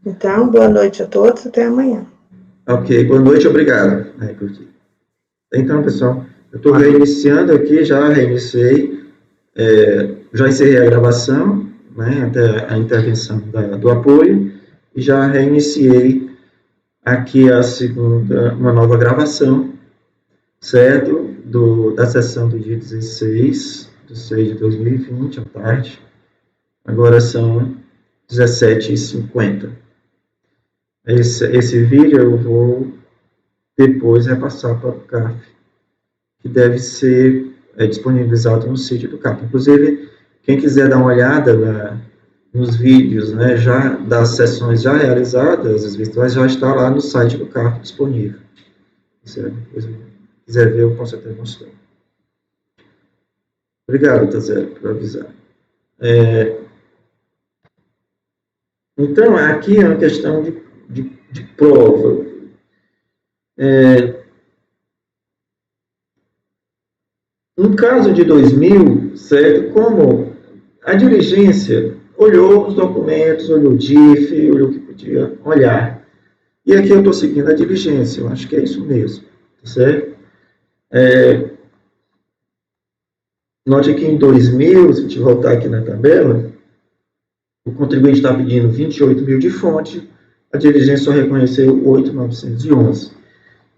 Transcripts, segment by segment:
Então, boa noite a todos, até amanhã. Ok, boa noite, obrigado. Então, pessoal, eu estou reiniciando aqui, já reiniciei, já encerrei a gravação, né, até a intervenção do apoio, e já reiniciei aqui a segunda, uma nova gravação, certo? Da sessão do dia 16 de 6 de 2020, à tarde. Agora são 17h50. Esse vídeo eu vou depois repassar para o CAF, que deve ser disponibilizado no sítio do CAF. Inclusive, quem quiser dar uma olhada nos vídeos, né, já das sessões já realizadas, as virtuais, já está lá no site do CAF disponível. Se quiser ver, eu posso até mostrar. Obrigado, Tazé, por avisar. Então, aqui é uma questão de prova. No caso de 2000, certo? Como a diligência olhou os documentos, olhou o DIF, olhou o que podia olhar. E aqui eu estou seguindo a diligência, eu acho que é isso mesmo, certo? Note que em 2000, se a gente voltar aqui na tabela, o contribuinte está pedindo 28 mil de fonte, a diligência só reconheceu 8.911.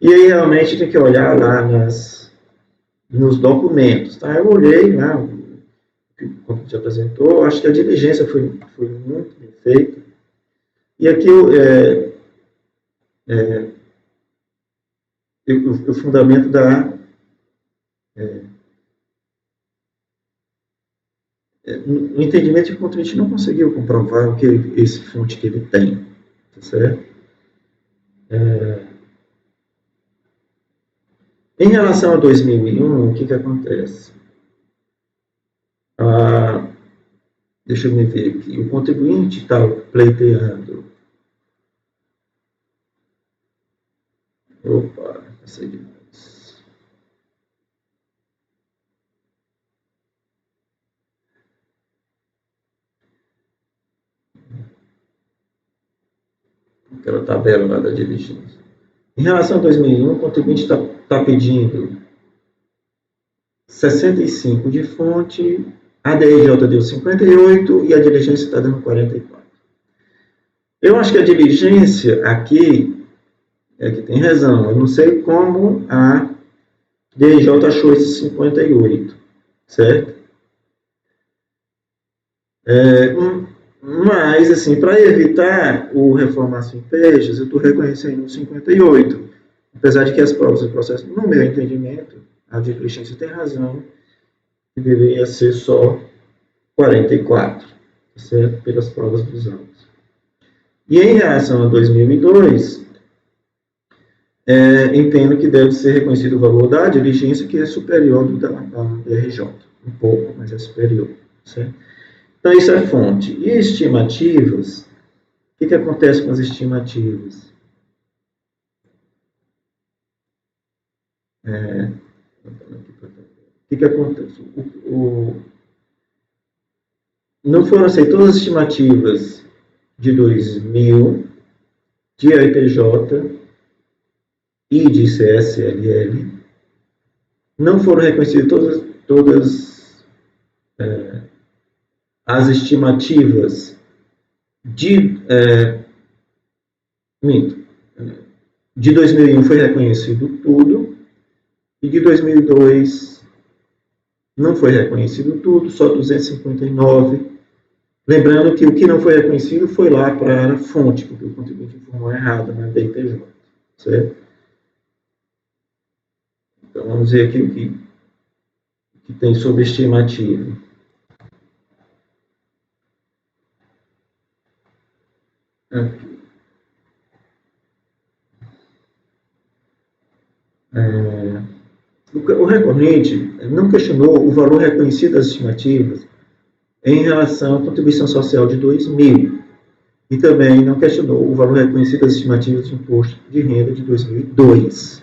E aí realmente tem que olhar lá nos documentos, tá? Eu olhei lá o que o contribuinte apresentou, acho que a diligência foi muito bem feita. E aqui o fundamento no entendimento que o contribuinte não conseguiu comprovar o que esse fonte que ele tem, tá certo? Em relação a 2001, o que acontece? Deixa eu me ver aqui. O contribuinte está pleiteando. Opa, passei demais. Aquela tabela lá da diligência. Em relação a 2001, o contribuinte está pedindo 65 de fonte, a DRJ deu 58 e a diligência está dando 44. Eu acho que a diligência aqui é que tem razão. Eu não sei como a DRJ achou esses 58, certo? Mas, assim, para evitar o reformação em pejas, eu estou reconhecendo os 58. Apesar de que as provas do processo, no meu entendimento, a diligência tem razão, que deveria ser só 44, certo? Pelas provas dos autos. E em relação a 2002, entendo que deve ser reconhecido o valor da diligência, que é superior do da DRJ. Um pouco, mas é superior, certo? Então, isso é fonte. E estimativas? O que acontece com as estimativas? O que acontece? Não foram aceitas todas as estimativas de 2000, de IPJ e de CSLL. Não foram reconhecidas todas as estimativas de 2001 foi reconhecido tudo, e de 2002 não foi reconhecido tudo, só 259. Lembrando que o que não foi reconhecido foi lá para a fonte, porque o contribuinte informou errado na DIPJ, certo? Então, vamos ver aqui o que tem sobre estimativa. Aqui. O recorrente não questionou o valor reconhecido das estimativas em relação à contribuição social de 2000 e também não questionou o valor reconhecido das estimativas de imposto de renda de 2002,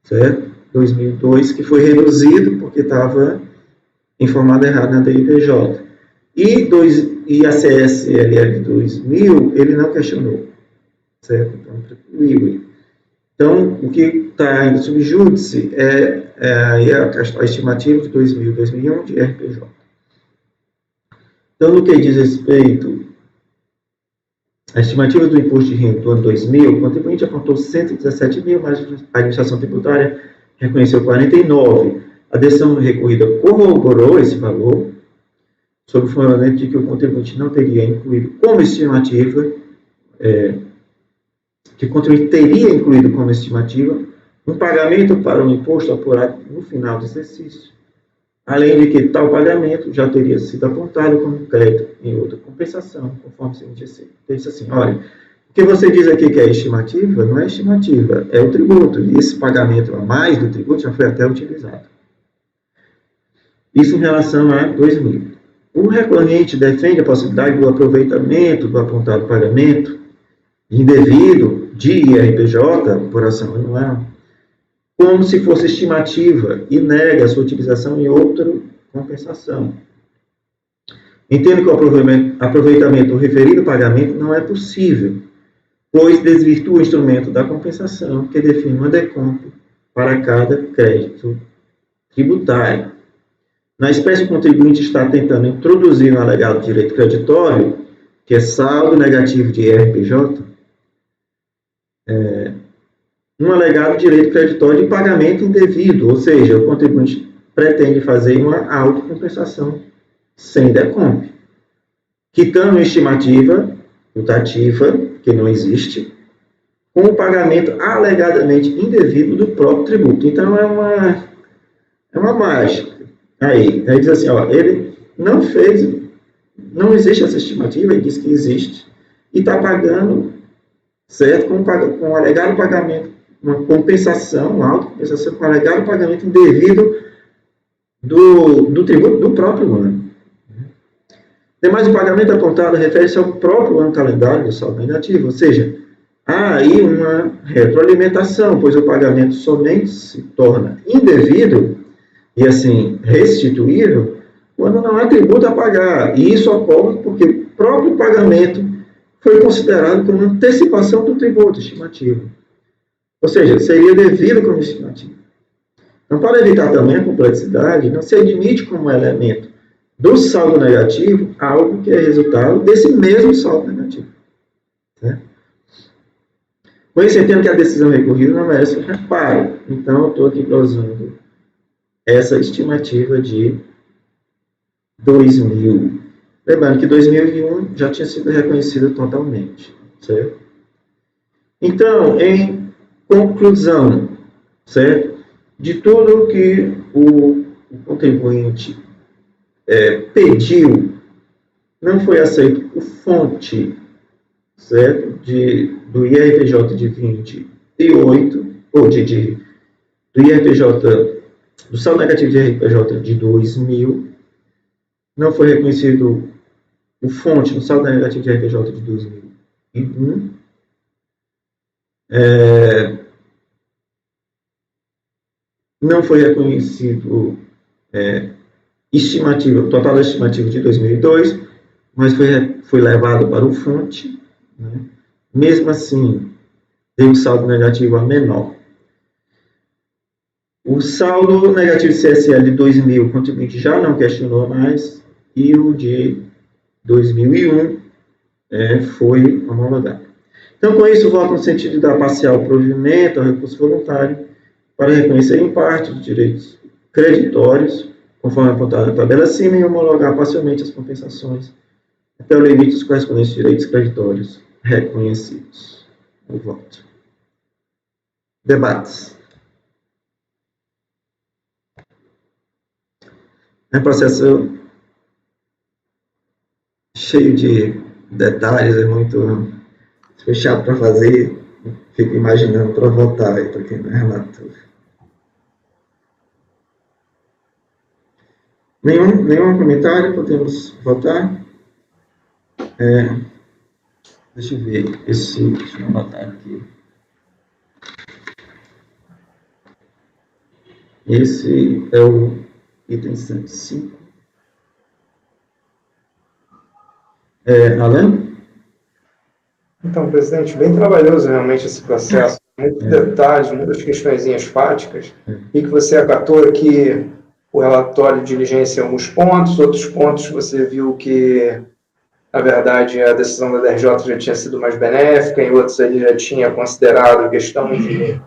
certo? 2002, que foi reduzido porque estava informado errado na DIPJ. E e a CSLL 2000, ele não questionou, certo? Então, tranquilo. Então, o que está em subjúdice é a estimativa de 2000 e 2001 de RPJ. Então, no que diz respeito à estimativa do imposto de renda do ano 2000, o contribuinte apontou 117 mil, mas a administração tributária reconheceu 49. A decisão recorrida corroborou esse valor, sob o fundamento de que o contribuinte não teria incluído como estimativa, que o contribuinte teria incluído como estimativa um pagamento para um imposto apurado no final do exercício, além de que tal pagamento já teria sido apontado como crédito em outra compensação, conforme o seguinte disse assim, olha, o que você diz aqui que é estimativa, não é estimativa, é o tributo, e esse pagamento a mais do tributo já foi até utilizado. Isso em relação a 2000. O recorrente defende a possibilidade do aproveitamento do apontado pagamento indevido de IRPJ por ação anual, como se fosse estimativa e nega a sua utilização em outra compensação. Entendo que o aproveitamento do referido pagamento não é possível, pois desvirtua o instrumento da compensação que define uma decompo para cada crédito tributário. Na espécie, o contribuinte está tentando introduzir no alegado direito creditório, que é saldo negativo de IRPJ, um alegado direito creditório de pagamento indevido, ou seja, o contribuinte pretende fazer uma autocompensação sem decomp, quitando uma estimativa putativa, que não existe, com o pagamento alegadamente indevido do próprio tributo. Então, é uma mágica. Aí diz assim, ó, ele não fez, não existe essa estimativa, ele diz que existe, e está pagando, certo, com o alegado pagamento, uma compensação, uma autocompensação com o alegado pagamento indevido do tributo do próprio ano. Demais, o pagamento apontado refere-se ao próprio ano calendário do saldo negativo, ou seja, há aí uma retroalimentação, pois o pagamento somente se torna indevido e, assim, restituível quando não há tributo a pagar. E isso ocorre porque o próprio pagamento foi considerado como antecipação do tributo estimativo. Ou seja, seria devido como estimativa. Então, para evitar também a complexidade, não se admite como elemento do saldo negativo algo que é resultado desse mesmo saldo negativo. Certo? Com isso, entendo que a decisão recorrida não merece reparo. Então, eu estou aqui glosando essa estimativa de 2000. Lembrando que 2001 já tinha sido reconhecida totalmente. Certo? Então, em conclusão, certo? De tudo que o contribuinte pediu, não foi aceito o fonte, certo? Do IRPJ de 28, ou do IRPJ, do saldo negativo de IRPJ de 2000, não foi reconhecido o fonte do saldo negativo de IRPJ de 2001, não foi reconhecido estimativa, total da estimativa de 2002, mas foi levado para o fonte, né? Mesmo assim, tem um saldo negativo a menor. O saldo negativo de CSL de 2000, o contribuinte já não questionou mais, e o de 2001 foi homologado. Então, com isso, voto no sentido de dar parcial provimento ao recurso voluntário para reconhecer em parte os direitos creditórios, conforme apontado na tabela acima, e homologar parcialmente as compensações até o limite dos correspondentes direitos creditórios reconhecidos. O voto. Debates. É um processo cheio de detalhes, é muito chato para fazer, fico imaginando para votar aí, para quem não é relator. Nenhum comentário? Podemos votar? Deixa eu ver deixa eu botar aqui. Esse é o item 105. Alan? Então, presidente, bem trabalhoso realmente esse processo. Muitos detalhes, muitas questõezinhas fáticas. E que você acatou aqui o relatório de diligência em alguns pontos, outros pontos você viu que, na verdade, a decisão da DRJ já tinha sido mais benéfica, em outros ele já tinha considerado a questão de...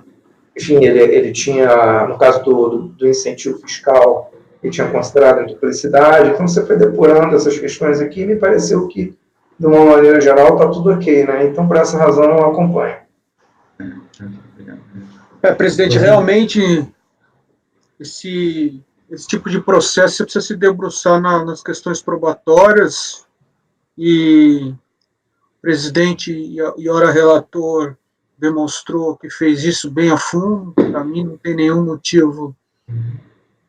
Enfim, ele tinha, no caso do incentivo fiscal, ele tinha considerado a duplicidade. Então, você foi depurando essas questões aqui e me pareceu que, de uma maneira geral, está tudo ok, né? Então, por essa razão, eu acompanho. Presidente, realmente, esse tipo de processo você precisa se debruçar nas questões probatórias e o presidente e ora relator demonstrou que fez isso bem a fundo. Para mim, não tem nenhum motivo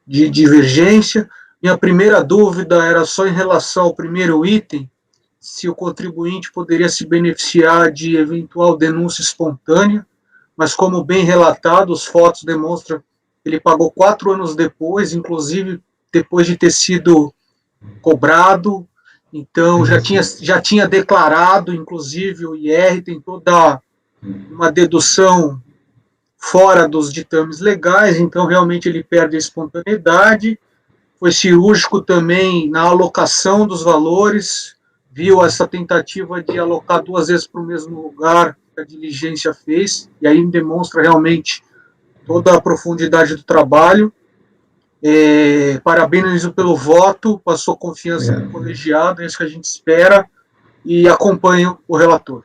de divergência. Minha primeira dúvida era só em relação ao primeiro item, se o contribuinte poderia se beneficiar de eventual denúncia espontânea, mas como bem relatado, os fatos demonstram que ele pagou 4 anos depois, inclusive depois de ter sido cobrado, então já tinha declarado, inclusive o IR tem toda uma dedução fora dos ditames legais, então realmente ele perde a espontaneidade. Foi cirúrgico também na alocação dos valores, viu essa tentativa de alocar 2 vezes para o mesmo lugar que a diligência fez, e aí demonstra realmente toda a profundidade do trabalho. Parabenizo pelo voto, passou confiança no colegiado, é isso que a gente espera, e acompanho o relator.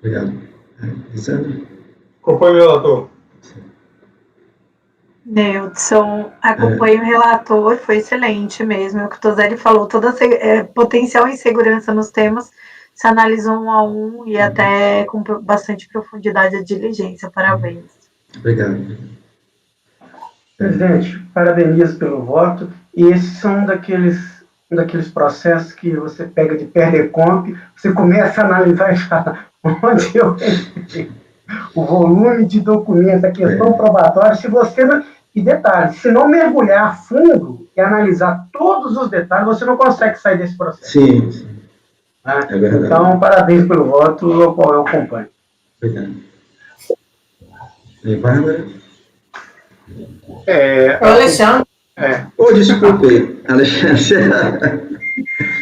Obrigado. Lisandro? Acompanho o relator. Neudson, acompanho o relator, foi excelente mesmo. O que o Tozelli falou, toda potencial insegurança nos temas, se analisou um a um e até com bastante profundidade a diligência. Parabéns. Obrigado. Presidente, parabenizo pelo voto. E esses são um daqueles processos que você pega de perder-comp, você começa a analisar e fala onde eu entrei. O volume de documento, a questão probatória, se você não... E detalhe, se não mergulhar a fundo e analisar todos os detalhes, você não consegue sair desse processo. Sim, sim. É verdade. Então, parabéns pelo voto, ao qual eu acompanho. Obrigado. E Bárbara? Alexandre. Desculpe, Alexandre.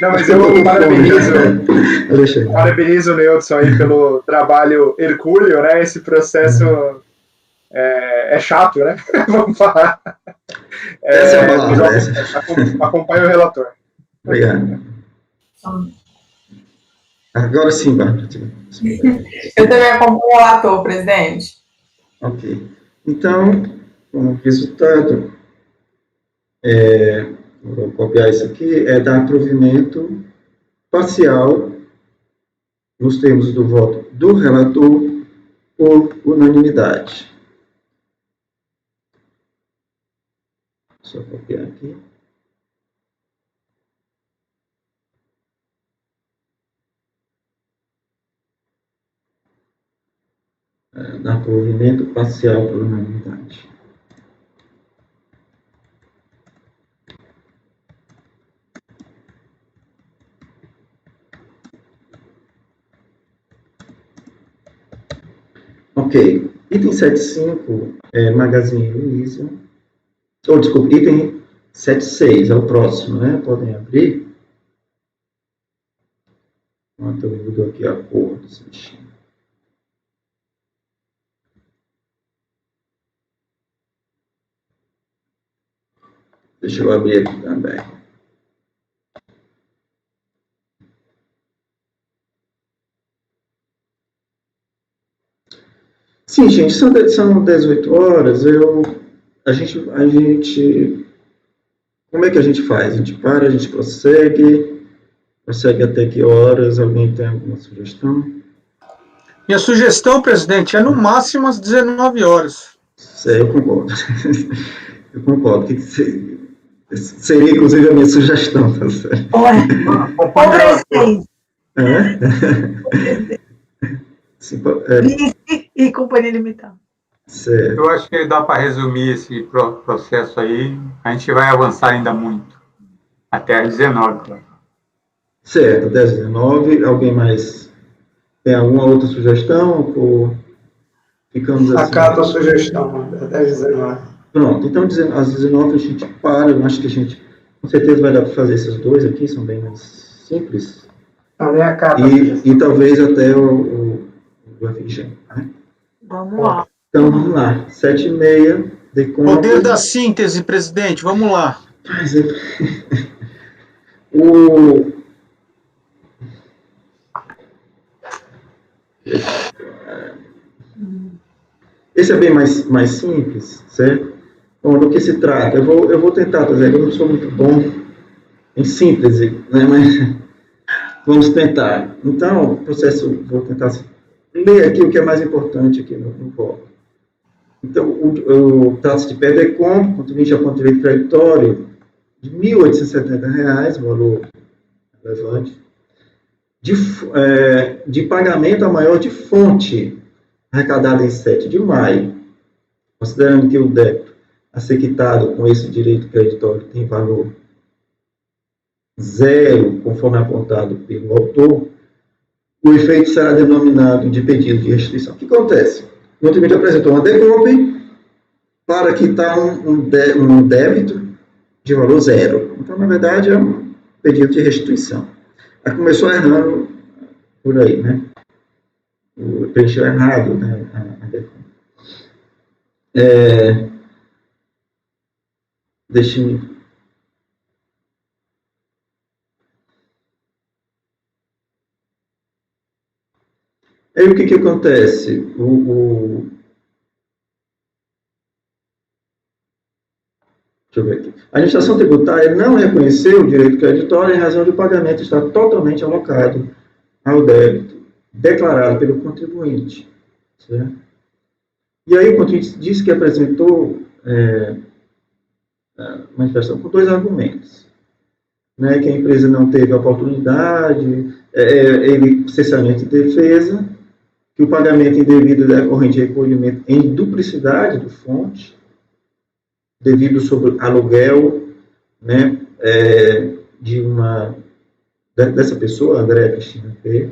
Não, mas eu parabenizo o Neudson aí pelo trabalho hercúleo, né? Esse processo é chato, né? Vamos falar. Essa é a palavra. Acompanho o relator. Obrigado. Agora sim, Bárbara. Eu também acompanho o relator, presidente. Ok. Então, o resultado vou copiar isso aqui, dar provimento parcial nos termos do voto do relator por unanimidade. Só copiar aqui. Dar provimento parcial por unanimidade. Ok. Item 7.5 Magazine Luiza. Desculpa, item 7.6 é o próximo, né? Podem abrir. Enquanto eu mudo aqui a cor desse bichinho. Deixa eu abrir aqui também. Sim, gente, são 18 horas. A gente. Como é que a gente faz? A gente para, a gente prossegue até que horas? Alguém tem alguma sugestão? Minha sugestão, presidente, é no máximo às 19 horas. Eu concordo. Eu concordo. Seria, inclusive, a minha sugestão. Tá certo? Vice e companhia limitada. Certo. Eu acho que dá para resumir esse processo aí. A gente vai avançar ainda muito. Até às 19. Certo, 10,19. Alguém mais tem alguma outra sugestão? Ou ficamos assim? Acato a sugestão, 10,19. Pronto, então às 19 a gente para. Eu acho que a gente, com certeza, vai dar para fazer esses dois aqui, são bem mais simples. Também acato. E talvez até o FG, né? Vamos lá. Então, vamos lá. 7,6. Poder da síntese, presidente, vamos lá. Esse é bem mais simples, certo? Bom, do que se trata? Eu vou tentar trazer, eu não sou muito bom em síntese, né? Mas vamos tentar. Então, o processo, vou tentar ler aqui o que é mais importante aqui no voto. Então, trata-se de PDCOM, contribuinte ao ponto de vista creditório, de R$ 1.870, valor relevante, de pagamento a maior de fonte, arrecadada em 7 de maio, considerando que o débito a ser quitado com esse direito creditório tem valor zero, conforme apontado pelo autor, o efeito será denominado de pedido de restituição. O que acontece? O contribuinte apresentou uma DECOMP para quitar um débito de valor zero. Então, na verdade, é um pedido de restituição. Aí começou errando por aí, né? Preencheu errado, né, a DECOMP. Deixe-me... Aí o que acontece? Deixa eu ver aqui. A administração tributária não reconheceu o direito creditório em razão de o pagamento estar totalmente alocado ao débito declarado pelo contribuinte. Certo? E aí o contribuinte disse que apresentou manifestação com 2 argumentos. Né, que a empresa não teve oportunidade, ele cessamento de defesa, que o pagamento indevido decorrente de recolhimento em duplicidade do fonte, devido sobre aluguel, né, dessa pessoa, Andréa Cristina P.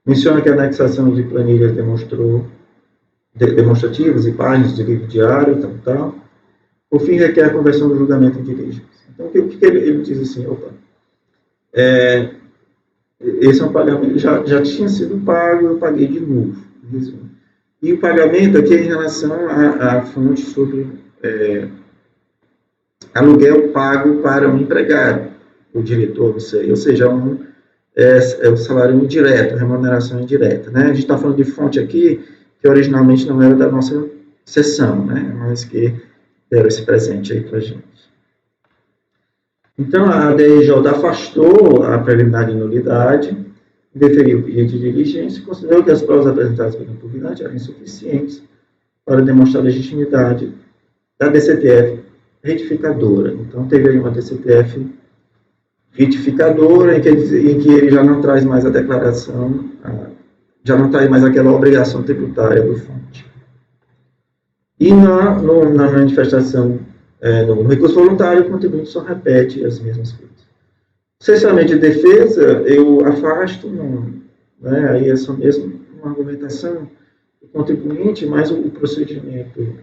Menciona que a anexação de planilhas demonstrativas e páginas de livro diário, tal. Por fim, requer a conversão do julgamento em diligência. Então, o que ele diz assim? Esse é um pagamento, já tinha sido pago, eu paguei de novo. E o pagamento aqui é em relação à fonte sobre aluguel pago para um empregado, o diretor, não sei, ou seja, é o salário indireto, remuneração indireta. Né? A gente está falando de fonte aqui, que originalmente não era da nossa sessão, né? Mas que deram esse presente aí para a gente. Então, a DRJ afastou a preliminar de nulidade, deferiu o pedido de diligência e considerou que as provas apresentadas pela impugnante eram insuficientes para demonstrar a legitimidade da DCTF retificadora. Então, teve aí uma DCTF retificadora, em que ele já não traz mais a declaração, já não traz mais aquela obrigação tributária do fonte. E na manifestação, no recurso voluntário, o contribuinte só repete as mesmas coisas. Cessamento de defesa, eu afasto, né, aí é só mesmo uma argumentação do contribuinte, mas o procedimento,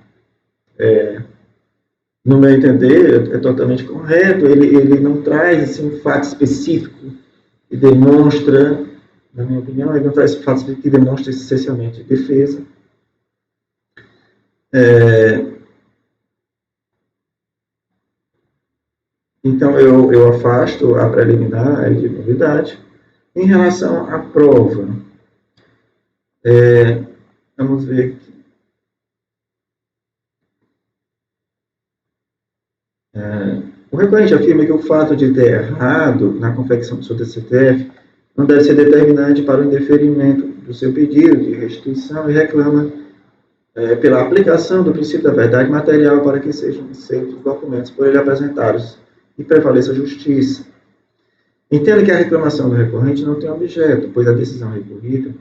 no meu entender, é totalmente correto, ele não traz assim, um fato específico que demonstra, na minha opinião, ele não traz fato específico que demonstra esse cessamento de defesa. Então, eu afasto a preliminar de nulidade. Em relação à prova, vamos ver aqui. O recorrente afirma que o fato de ter errado na confecção do seu DCTF não deve ser determinante para o indeferimento do seu pedido de restituição e reclama pela aplicação do princípio da verdade material para que sejam aceitos os documentos por ele apresentados e prevaleça a justiça. Entenda que a reclamação do recorrente não tem objeto, pois a decisão recorrida...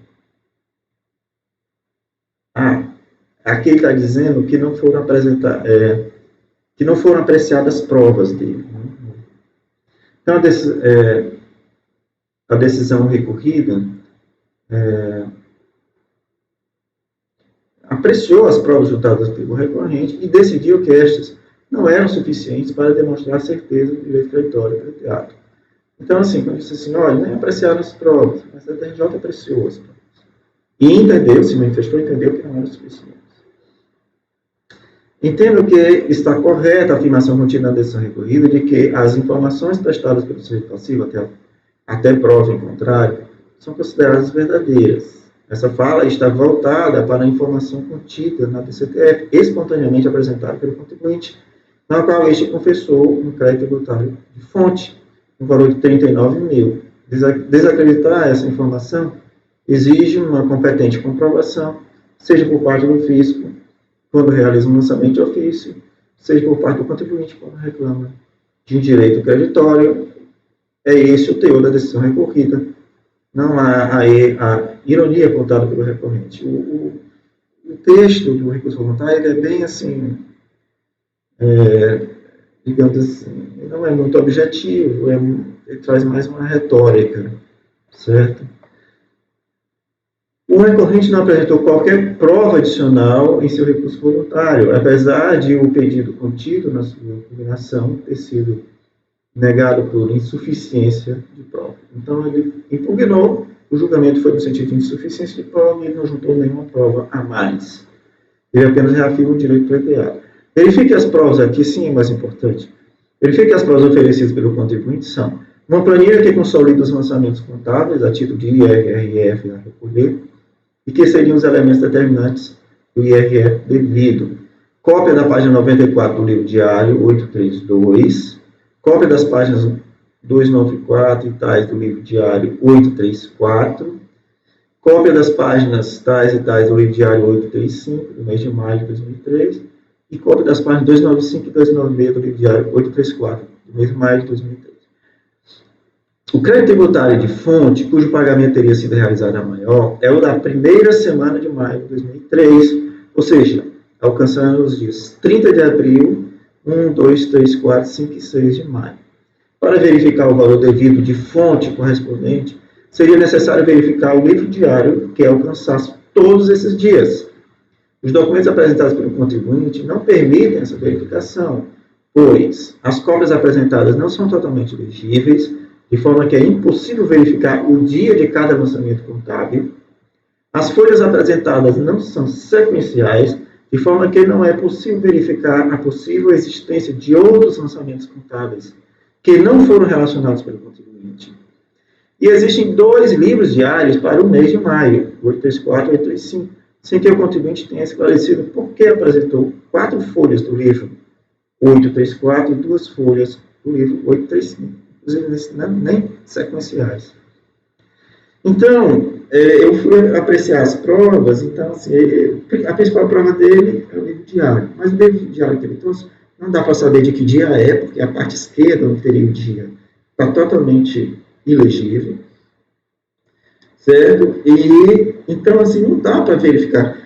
aqui ele está dizendo que não foram que não foram apreciadas provas dele. Então, a decisão recorrida apreciou as provas juntadas pelo recorrente e decidiu que estas não eram suficientes para demonstrar a certeza do direito creditório pleiteado. Então, assim, quando disse assim, olha, nem apreciaram as provas, mas a TRJ apreciou as provas. E entendeu, se manifestou, entendeu que não eram suficientes. Entendo que está correta a afirmação contida na decisão recorrida de que as informações prestadas pelo sujeito passivo, até prova em contrário, são consideradas verdadeiras. Essa fala está voltada para a informação contida na DCTF, espontaneamente apresentada pelo contribuinte, na qual este confessou um crédito tributário de fonte, no valor de 39 mil. Desacreditar essa informação exige uma competente comprovação, seja por parte do fisco, quando realiza um lançamento de ofício, seja por parte do contribuinte, quando reclama de um direito creditório. É esse o teor da decisão recorrida. Não há aí a ironia apontada pelo recorrente. O texto do recurso voluntário é bem assim, digamos assim, não é muito objetivo, ele traz mais uma retórica, certo? O recorrente não apresentou qualquer prova adicional em seu recurso voluntário, apesar de o pedido contido na sua impugnação ter sido negado por insuficiência de prova. Então, ele impugnou, o julgamento foi no sentido de insuficiência de prova e ele não juntou nenhuma prova a mais. Ele apenas reafirma o direito pleiteado. Verifique as provas aqui, sim, é mais importante. Verifique as provas oferecidas pelo contribuinte são uma planilha que consolida os lançamentos contábeis a título de IRRF a recolher e que seriam os elementos determinantes do IRF devido. Cópia da página 94 do livro diário 832, cópia das páginas 294 e tais do livro diário 834, cópia das páginas tais e tais do livro diário 835, do mês de maio de 2003, e cópia das páginas 295 e 296 do livro diário 834, do mês de maio de 2003. O crédito tributário de fonte, cujo pagamento teria sido realizado a maior, é o da primeira semana de maio de 2003, ou seja, alcançando os dias 30 de abril, 1, 2, 3, 4, 5 e 6 de maio. Para verificar o valor devido de fonte correspondente, seria necessário verificar o livro diário que alcançasse todos esses dias. Os documentos apresentados pelo contribuinte não permitem essa verificação, pois as cópias apresentadas não são totalmente legíveis, de forma que é impossível verificar o dia de cada lançamento contábil. As folhas apresentadas não são sequenciais, de forma que não é possível verificar a possível existência de outros lançamentos contábeis que não foram relacionados pelo contribuinte. E existem 2 livros diários para o mês de maio, 834 e 835, sem que o contribuinte tenha esclarecido por que apresentou 4 folhas do livro 834 e 2 folhas do livro 835. Inclusive, nem sequenciais. Então, eu fui apreciar as provas, então, assim, a principal prova dele é o livro diário, mas o livro diário que ele trouxe, não dá para saber de que dia é, porque a parte esquerda, onde teria o dia, está totalmente ilegível, certo? E, então, assim, não dá para verificar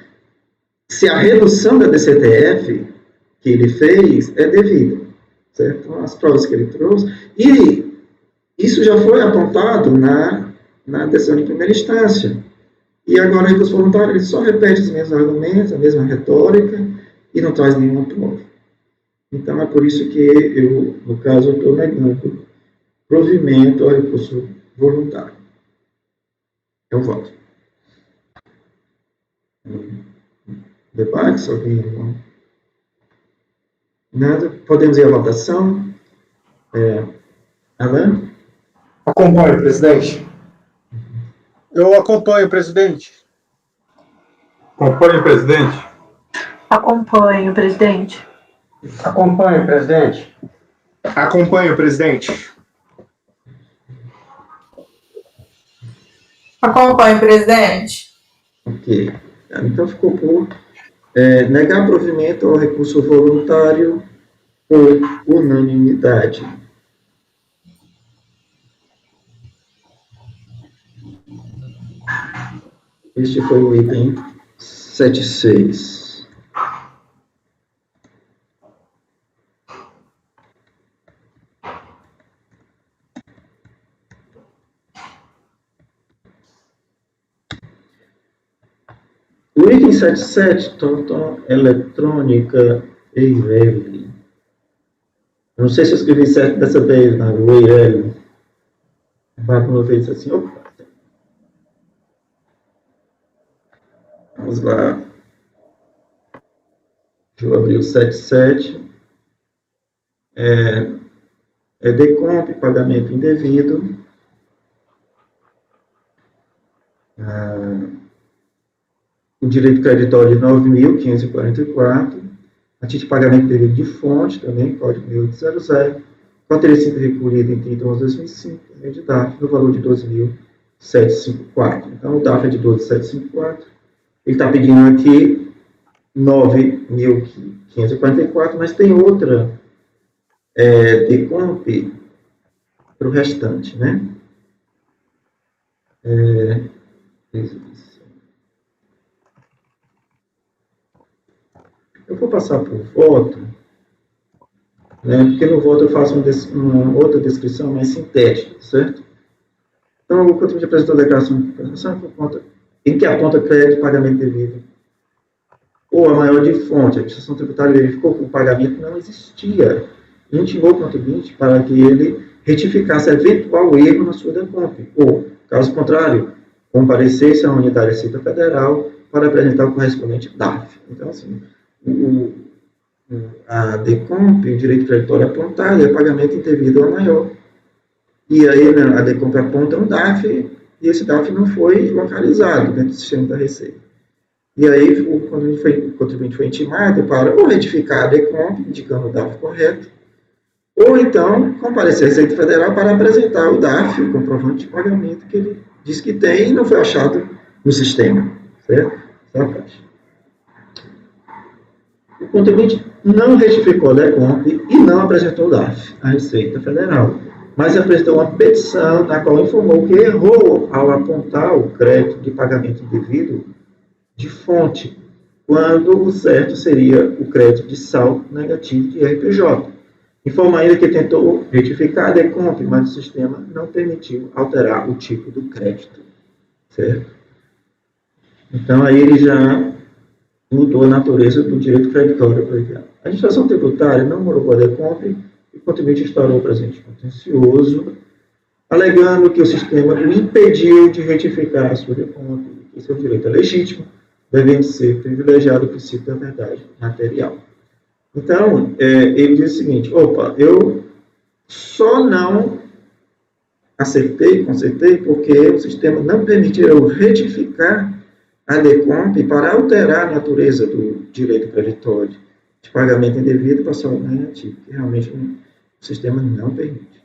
se a redução da DCTF que ele fez é devida, certo? Então, as provas que ele trouxe, e isso já foi apontado na decisão de primeira instância. E agora o recurso voluntário ele só repete os mesmos argumentos, a mesma retórica, e não traz nenhuma prova. Então, é por isso que eu, no caso, estou negando provimento ao recurso voluntário. Eu voto. Debate? Alguém não? Nada? Podemos ir à votação? Alain? Acompanhe, presidente. Eu acompanho, presidente. Acompanhe, presidente. Acompanho, presidente. Acompanhe, presidente. Acompanhe, presidente. Acompanhe, presidente. Ok. Então, ficou por negar provimento ao recurso voluntário por unanimidade. Este foi o item 7.6. O item 77, Tonton Eletrônica EIRELI. Não sei se eu escrevi certo dessa vez, mas o EIRELI. Uma vez assim, opa. Vamos lá. Deixa eu abrir o 77. É decomp, pagamento indevido. O direito creditório de 9.544. A título de pagamento indevido de fonte, também, código 1800. Qual teria sido recolhido em 30/11/2005, de DAF, no valor de 12.754. Então, o DAF é de 12.754. Ele está pedindo aqui 9.544, mas tem outra decomp para o restante, né? Eu vou passar por voto, né, porque no voto eu faço uma outra descrição mais sintética, certo? Então, o contribuinte apresentou a declaração de conta em que aponta crédito e pagamento devido, ou a maior de fonte. A administração tributária verificou que o pagamento não existia e intimou o contribuinte para que ele retificasse eventual erro na sua decomp, ou, caso contrário, comparecesse à unidade da Receita Federal para apresentar o correspondente DAF. Então, assim, a decomp, o direito creditório apontado, é pagamento indevido ao maior. E aí, né, a decomp aponta um DAF, e esse DAF não foi localizado dentro do sistema da Receita. E aí, o contribuinte foi intimado para ou retificar a decomp, indicando o DAF correto, ou então comparecer à Receita Federal para apresentar o DAF, o comprovante de pagamento que ele diz que tem e não foi achado no sistema. Certo? Essa parte. O contribuinte não retificou a decomp e não apresentou o DAF à Receita Federal, mas apresentou uma petição na qual informou que errou ao apontar o crédito de pagamento indevido de fonte, quando o certo seria o crédito de saldo negativo de RPJ. Informa ainda que tentou retificar a decomp, mas o sistema não permitiu alterar o tipo do crédito. Certo? Então, aí ele já mudou a natureza do direito creditório. A administração tributária não homologou a decomp e o contribuinte instaurou o presente contencioso, alegando que o sistema o impediu de retificar a sua decomp, que seu direito é legítimo, devendo ser privilegiado o princípio da verdade material. Então, ele diz o seguinte: opa, eu só não consertei, porque o sistema não permitiu eu retificar a decomp para alterar a natureza do direito creditório de pagamento indevido para saldo negativo, que realmente o sistema não permite.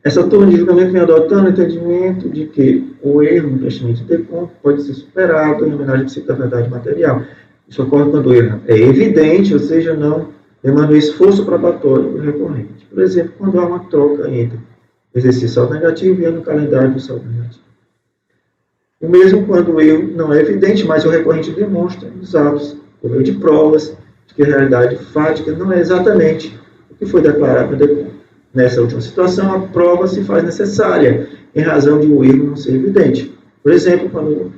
Essa turma de julgamento vem adotando o entendimento de que o erro no preenchimento de decomp pode ser superado em homenagem ao princípio da verdade material. Isso ocorre quando o erro é evidente, ou seja, não demanda um esforço probatório do recorrente. Por exemplo, quando há uma troca entre exercício saldo negativo e ano calendário do saldo negativo. O mesmo quando o erro não é evidente, mas o recorrente demonstra nos atos, por meio de provas, de que a realidade fática não é exatamente o que foi declarado no decomp. Nessa última situação, a prova se faz necessária, em razão de o erro não ser evidente. Por exemplo, quando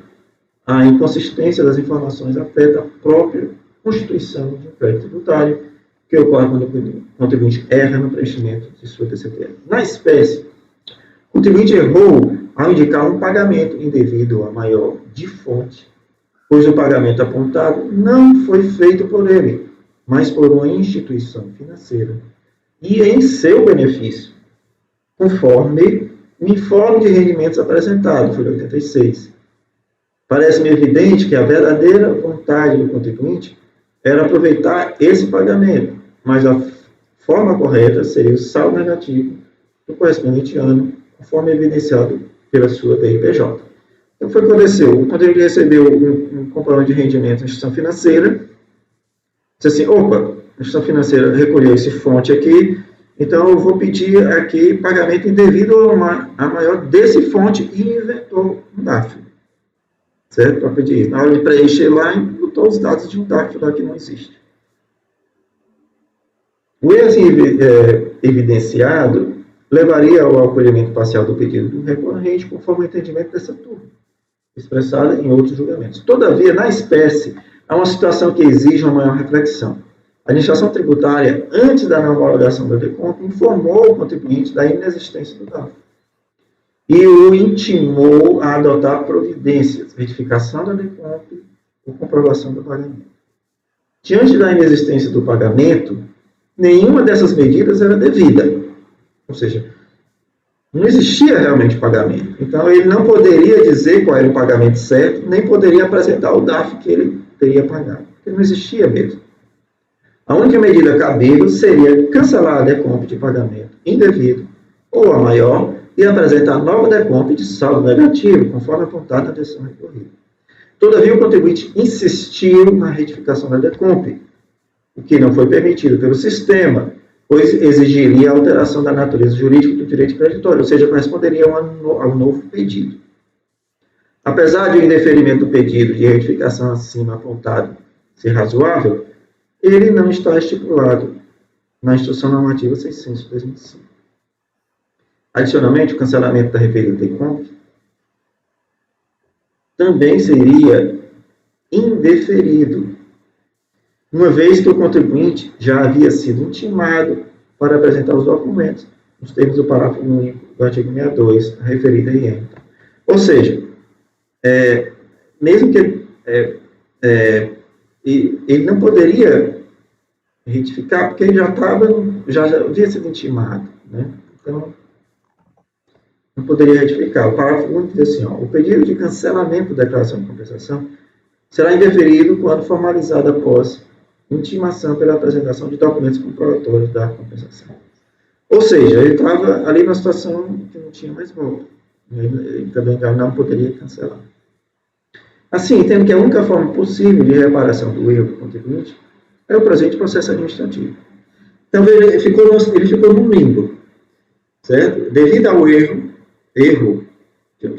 a inconsistência das informações afeta a própria constituição de um crédito tributário, que ocorre quando o contribuinte erra no preenchimento de sua TCTF. Na espécie, o contribuinte errou ao indicar um pagamento indevido a maior de fonte, pois o pagamento apontado não foi feito por ele, mas por uma instituição financeira, e em seu benefício, conforme o informe de rendimentos apresentado, folha 86. Parece-me evidente que a verdadeira vontade do contribuinte era aproveitar esse pagamento, mas a forma correta seria o saldo negativo do correspondente ano, conforme evidenciado pela sua DRPJ. Então, foi o que aconteceu. O contribuinte recebeu um comprovante de rendimento da instituição financeira, disse assim: opa, a instituição financeira recolheu esse fonte aqui, então eu vou pedir aqui pagamento indevido a maior desse fonte, e inventou um DAF. Certo? Para pedir isso. Na hora de preencher lá, botou os dados de um DAF lá que não existe. O erro assim, evidenciado levaria ao acolhimento parcial do pedido do recorrente, conforme o entendimento dessa turma. expressada em outros julgamentos. Todavia, na espécie, há uma situação que exige uma maior reflexão. A administração tributária, antes da não homologação do DECOMP, informou o contribuinte da inexistência do DAF e o intimou a adotar providências, verificação da DECOMP ou comprovação do pagamento. Diante da inexistência do pagamento, nenhuma dessas medidas era devida. Ou seja, não existia realmente pagamento. Então, ele não poderia dizer qual era o pagamento certo, nem poderia apresentar o DAF que ele teria pagado. Porque não existia mesmo. A única medida cabível seria cancelar a DECOMP de pagamento indevido, ou a maior, e apresentar nova DECOMP de saldo negativo, conforme apontado na decisão recorrida. Todavia, o contribuinte insistiu na retificação da DECOMP, o que não foi permitido pelo sistema, pois exigiria a alteração da natureza jurídica do direito creditório, ou seja, corresponderia ao novo pedido. Apesar de o indeferimento do pedido de retificação acima apontado ser razoável, ele não está estipulado na Instrução Normativa 600 de 2005. Adicionalmente, o cancelamento da referida DECOMP também seria indeferido, uma vez que o contribuinte já havia sido intimado para apresentar os documentos, nos termos do parágrafo único do artigo 62, a referida IEM. Ou seja, mesmo que ele não poderia retificar, porque ele já havia sido intimado, né? Então, não poderia retificar. O parágrafo único diz assim, o pedido de cancelamento da declaração de compensação será indeferido quando formalizado após intimação pela apresentação de documentos comprobatórios da compensação. Ou seja, ele estava ali numa situação que não tinha mais volta. Ele também não poderia cancelar. Assim, entendo que a única forma possível de reparação do erro do contribuinte é o presente processo administrativo. Então, ele ficou no limbo, certo? Devido ao erro, que eu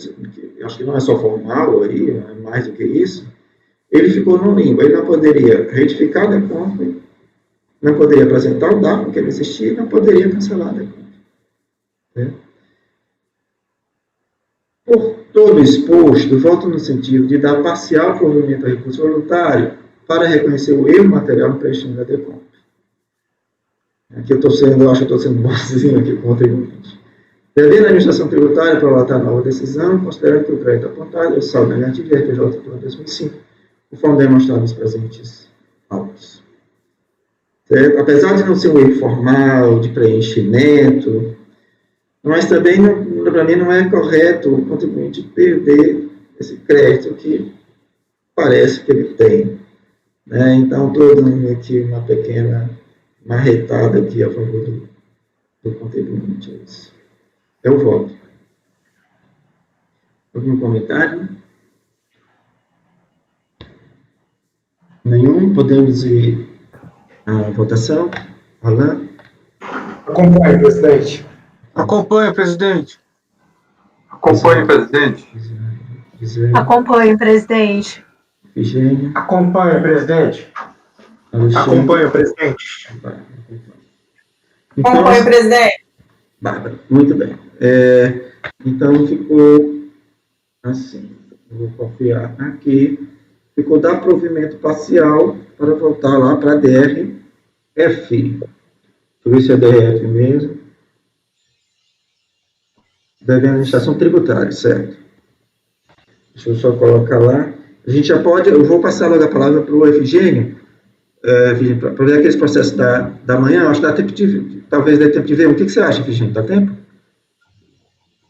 acho que não é só formal, aí, é mais do que isso, ele ficou no limbo. Ele não poderia retificar a DECOMP, não poderia apresentar o DAF, porque ele existia, e não poderia cancelar a DECOMP. Certo? Por todo exposto, volto no sentido de dar parcial provimento ao recurso voluntário para reconhecer o erro material no preenchimento da DECOMP. Aqui eu acho que eu estou sendo bonzinho aqui com o contribuinte. Devendo a administração tributária aprovar a nova decisão, considerando que o crédito apontado é o saldo negativo de RPJ do ano 2005, conforme demonstrado nos presentes autos. Apesar de não ser um erro formal, de preenchimento, mas também, para mim, não é correto o contribuinte perder esse crédito que parece que ele tem. Né? Então, estou dando aqui uma pequena marretada aqui a favor do contribuinte. É o voto. Algum comentário? Nenhum? Podemos ir à votação? Alain? Acompanhe, presidente. Acompanha, presidente. Acompanhe, presidente. Acompanhe, presidente. Efigênia? Acompanha, presidente. Alexandre? Acompanhe, presidente. Então, Acompanhe, presidente. Bárbara, muito bem. Então, ficou assim. Vou copiar aqui. Ficou dar provimento parcial para voltar lá para a DRF. Deixa eu ver se é DRF mesmo. Deve administração tributária, certo? Deixa eu só colocar lá. A gente já pode, eu vou passar logo a palavra para o Efigênio, para ver aqueles processos da manhã. Acho que dá tempo talvez dê tempo de ver. O que você acha, Efigênio? Dá tempo?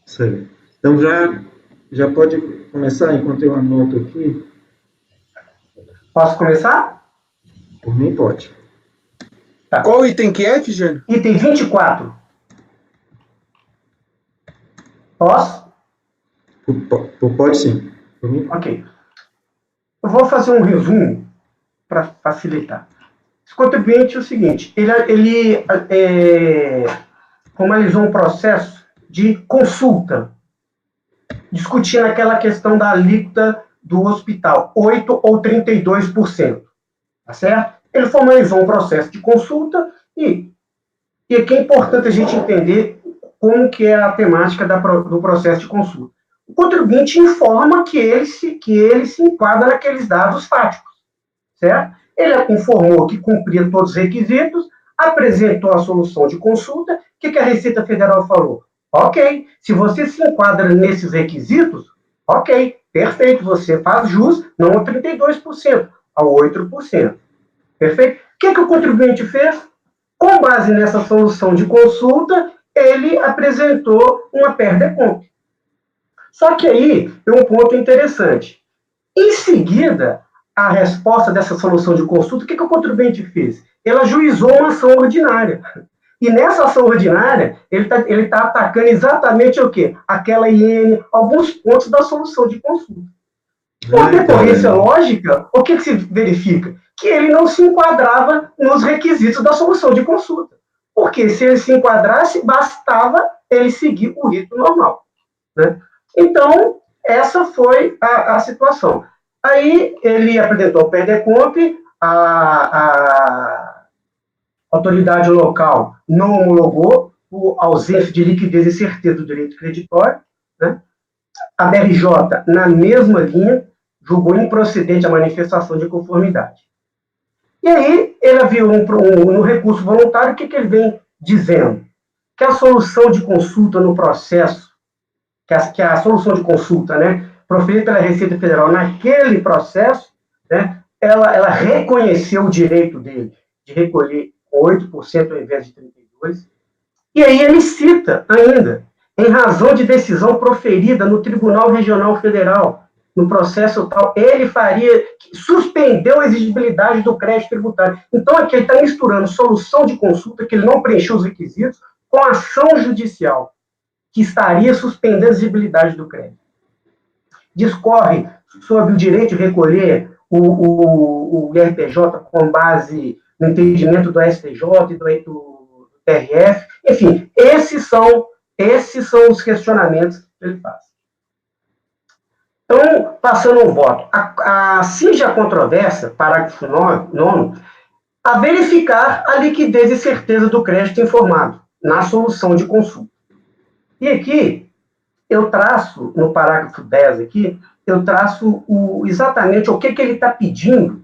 Certo. Então, já pode começar, enquanto eu anoto aqui. Posso começar? Por mim, pode. Tá. Qual item que é, Efigênio? Item 24. Posso? Pode sim. Por mim, Ok. Eu vou fazer um resumo para facilitar. Esse contribuinte é o seguinte, ele formalizou um processo de consulta, discutindo aquela questão da alíquota do hospital, 8% ou 32%. Tá certo? Ele formalizou um processo de consulta e aqui é importante a gente entender como que é a temática do processo de consulta. o contribuinte informa que ele se enquadra naqueles dados fáticos, certo? Ele informou que cumpria todos os requisitos, apresentou a solução de consulta. O que a Receita Federal falou? Ok, se você se enquadra nesses requisitos, ok, perfeito, você faz jus não a 32%, a 8%. Perfeito? O que o contribuinte fez? Com base nessa solução de consulta, ele apresentou uma PER-DECOMP. Só que aí tem um ponto interessante. Em seguida, a resposta dessa solução de consulta, o que o contribuinte fez? Ele ajuizou uma ação ordinária. E nessa ação ordinária, ele tá atacando exatamente o quê? Aquela IN, alguns pontos da solução de consulta. Por decorrência lógica, o que se verifica? Que ele não se enquadrava nos requisitos da solução de consulta. Porque se ele se enquadrasse, bastava ele seguir o rito normal, né? Então, essa foi a situação. Aí, ele apresentou o PER-DECOMP, a autoridade local não homologou, por ausência de liquidez e certeza do direito creditório, né? A BRJ, na mesma linha, julgou improcedente a manifestação de conformidade. E aí, ele viu no recurso voluntário, o que ele vem dizendo? Que a solução de consulta no processo, que a solução de consulta, né, proferida pela Receita Federal naquele processo, né, ela reconheceu o direito dele de recolher 8% ao invés de 32%. E aí ele cita ainda, em razão de decisão proferida no Tribunal Regional Federal, no processo tal, ele suspendeu a exigibilidade do crédito tributário. Então, aqui ele está misturando solução de consulta, que ele não preencheu os requisitos, com ação judicial, que estaria suspendendo a exigibilidade do crédito. Discorre sobre o direito de recolher o IRPJ com base no entendimento do STJ e do TRF. Enfim, esses são os questionamentos que ele faz. Então, passando ao voto, cinge a controvérsia, parágrafo 9, a verificar a liquidez e certeza do crédito informado na solução de consulta. E aqui, eu traço, no parágrafo 10 aqui, eu traço exatamente o que ele está pedindo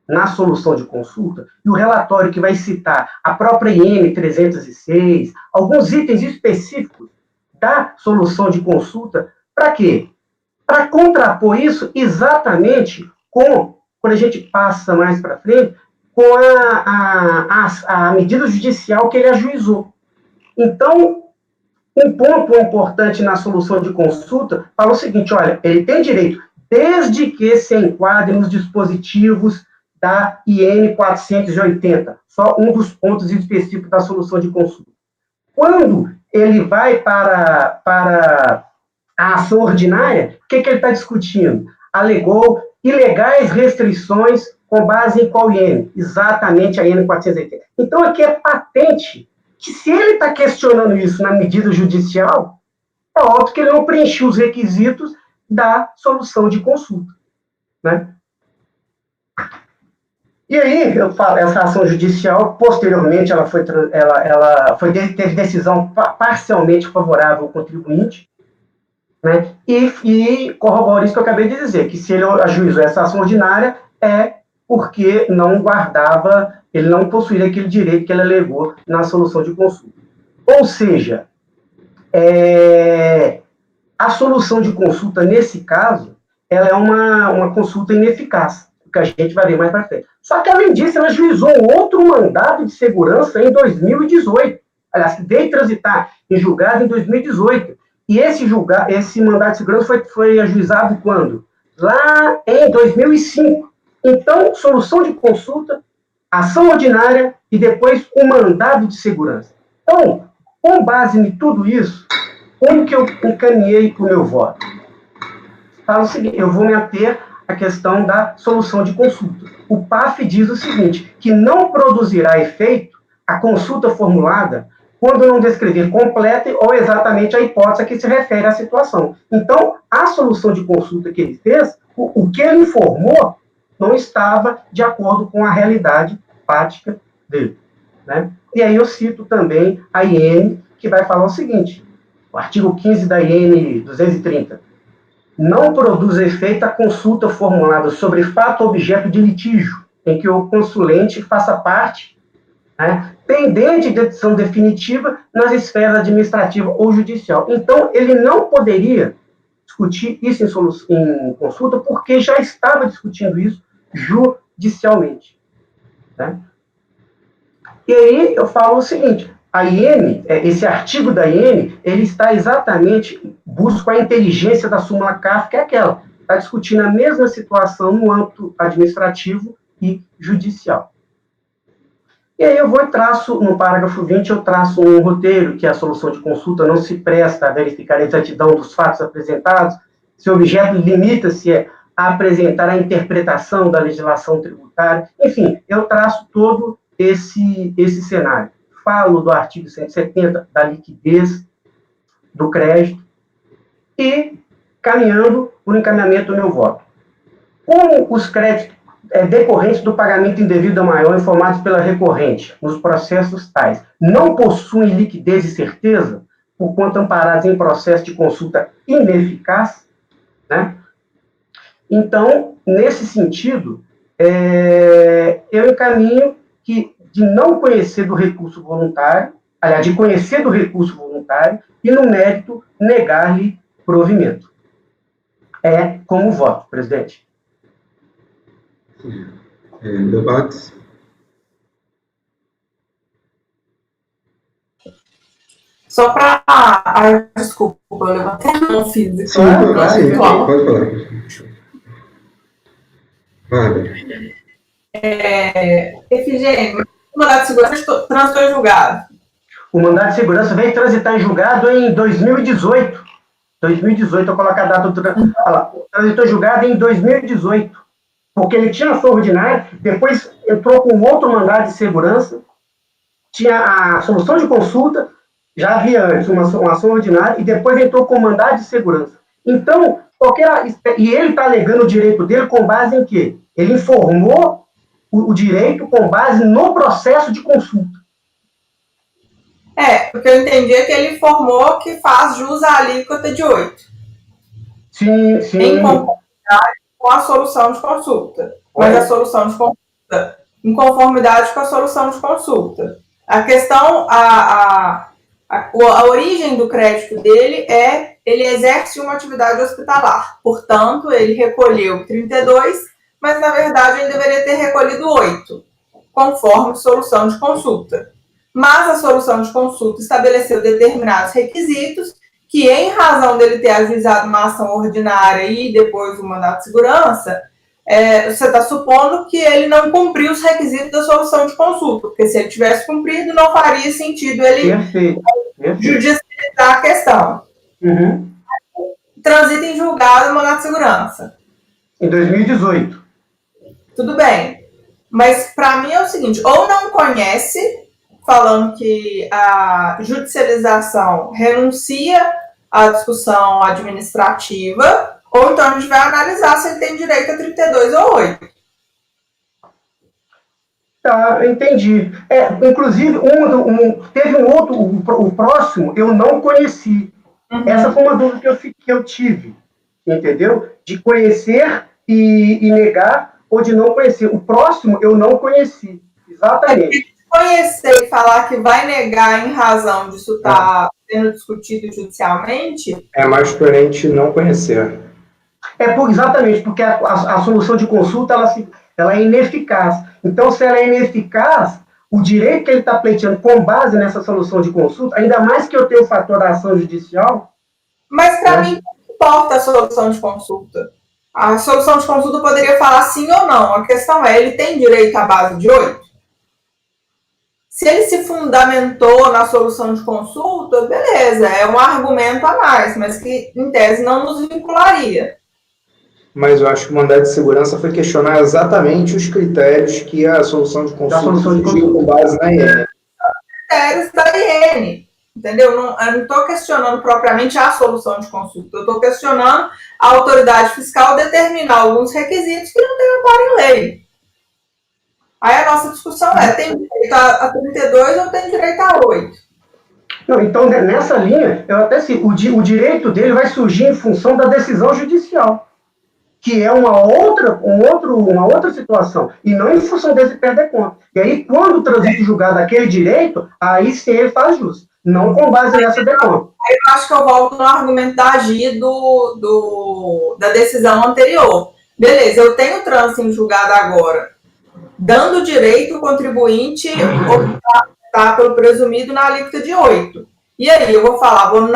na solução de consulta, e o relatório que vai citar a própria IN 306, alguns itens específicos da solução de consulta, para quê? Para contrapor isso exatamente com, quando a gente passa mais para frente, com a medida judicial que ele ajuizou. Então, um ponto importante na solução de consulta fala o seguinte, olha, ele tem direito, desde que se enquadre nos dispositivos da IN 480, só um dos pontos específicos da solução de consulta. Quando ele vai para a ação ordinária, o que ele está discutindo? Alegou ilegais restrições com base em qual IN? Exatamente a IN 480. Então, aqui é patente que se ele está questionando isso na medida judicial, é óbvio que ele não preencheu os requisitos da solução de consulta, né? E aí, eu falo, essa ação judicial, posteriormente, teve decisão parcialmente favorável ao contribuinte, né? E corrobora isso que eu acabei de dizer, que se ele ajuizou essa ação ordinária, é porque ele não possuía aquele direito que ele alegou na solução de consulta. Ou seja, a solução de consulta, nesse caso, ela é uma consulta ineficaz, que a gente vai ver mais para frente. Só que, além disso, ela ajuizou um outro mandado de segurança em 2018. Aliás, que veio transitar em julgado em 2018. E esse mandado de segurança foi ajuizado quando? Lá em 2005. Então, solução de consulta, ação ordinária e depois um mandado de segurança. Então, com base em tudo isso, como que eu encaminhei para o meu voto? Fala o seguinte, eu vou me ater à questão da solução de consulta. O PAF diz o seguinte, que não produzirá efeito a consulta formulada quando não descrever completa ou exatamente a hipótese a que se refere à situação. Então, a solução de consulta que ele fez, o que ele informou, não estava de acordo com a realidade fática dele, né? E aí eu cito também a IN, que vai falar o seguinte, o artigo 15 da IN 230, não produz efeito a consulta formulada sobre fato ou objeto de litígio, em que o consulente faça parte, né, pendente de decisão definitiva nas esferas administrativa ou judicial. Então, ele não poderia discutir isso em consulta, porque já estava discutindo isso judicialmente. Né? E aí eu falo o seguinte, a IN, esse artigo da IN, ele está exatamente, busca a inteligência da súmula CAF, que é aquela, está discutindo a mesma situação no âmbito administrativo e judicial. E aí eu vou e traço, no parágrafo 20, eu traço um roteiro, que a solução de consulta não se presta a verificar a exatidão dos fatos apresentados, se o objeto limita-se a apresentar a interpretação da legislação tributária, enfim, eu traço todo esse cenário. Falo do artigo 170, da liquidez, do crédito, e caminhando por encaminhamento do meu voto. Como os créditos decorrentes do pagamento indevido a maior informados pela recorrente, nos processos tais, não possuem liquidez e certeza, porquanto amparados em processo de consulta ineficaz, né? Então, nesse sentido, eu encaminho que de não conhecer do recurso voluntário, aliás, de conhecer do recurso voluntário e, no mérito, negar-lhe provimento. Como voto, presidente. Debates? Só para... desculpa, eu levantei a mão física. Sim, pode falar. FGM, o mandato de segurança transitou em julgado. O mandato de segurança veio transitar em julgado em 2018. 2018, eu coloco a data do transitou em julgado em 2018. Porque ele tinha ação ordinária, depois entrou com outro mandado de segurança, tinha a solução de consulta, já havia antes uma ação ordinária, e depois entrou com mandado de segurança. Então, e ele está alegando o direito dele com base em quê? Ele informou o direito com base no processo de consulta. Porque eu entendi que ele informou que faz jus à alíquota de 8. Sim. Em conformidade com a solução de consulta. Mas a solução de consulta, em conformidade com a solução de consulta. A questão, a origem do crédito dele ele exerce uma atividade hospitalar. Portanto, ele recolheu 32, mas, na verdade, ele deveria ter recolhido 8, conforme solução de consulta. Mas a solução de consulta estabeleceu determinados requisitos que, em razão dele ter ajuizado uma ação ordinária e depois o mandato de segurança, você está supondo que ele não cumpriu os requisitos da solução de consulta, porque se ele tivesse cumprido, não faria sentido ele judicializar a questão. Uhum. Transita em julgado o mandato de segurança. Em 2018. Tudo bem. Mas, para mim, é o seguinte, ou não conhece, falando que a judicialização renuncia à discussão administrativa, ou então a gente vai analisar se ele tem direito a 32 ou 8. Tá, entendi. Inclusive, teve um outro, o próximo, eu não conheci. Uhum. Essa foi uma dúvida que eu tive, entendeu? De conhecer e negar, ou de não conhecer. O próximo, eu não conheci. Exatamente. Conhecer e falar que vai negar em razão disso estar sendo discutido judicialmente... É mais coerente não conhecer. Exatamente, porque a solução de consulta ela é ineficaz. Então, se ela é ineficaz, o direito que ele está pleiteando com base nessa solução de consulta, ainda mais que eu tenho o fator da ação judicial... Mas, para mim, não importa a solução de consulta. A solução de consulta poderia falar sim ou não. A questão ele tem direito à base de 8? Se ele se fundamentou na solução de consulta, beleza, é um argumento a mais, mas que, em tese, não nos vincularia. Mas eu acho que o mandado de segurança foi questionar exatamente os critérios que a solução de consulta surgiu com base na IN. Critérios da IN, entendeu? Eu não estou questionando propriamente a solução de consulta, eu estou questionando a autoridade fiscal determinar alguns requisitos que não tem amparo em lei. Aí a nossa discussão tem direito a 32 ou tem direito a 8? Não, então, nessa linha, eu até sei, o direito dele vai surgir em função da decisão judicial, que é uma outra situação, e não em função desse perder conta. E aí, quando transita julgado aquele direito, aí sim ele faz jus, não com base nessa deconta. Eu acho que eu volto no argumento da AGI da decisão anterior. Beleza, eu tenho trânsito em julgado agora, dando direito ao contribuinte optar pelo presumido na alíquota de 8. E aí, eu vou falar, vou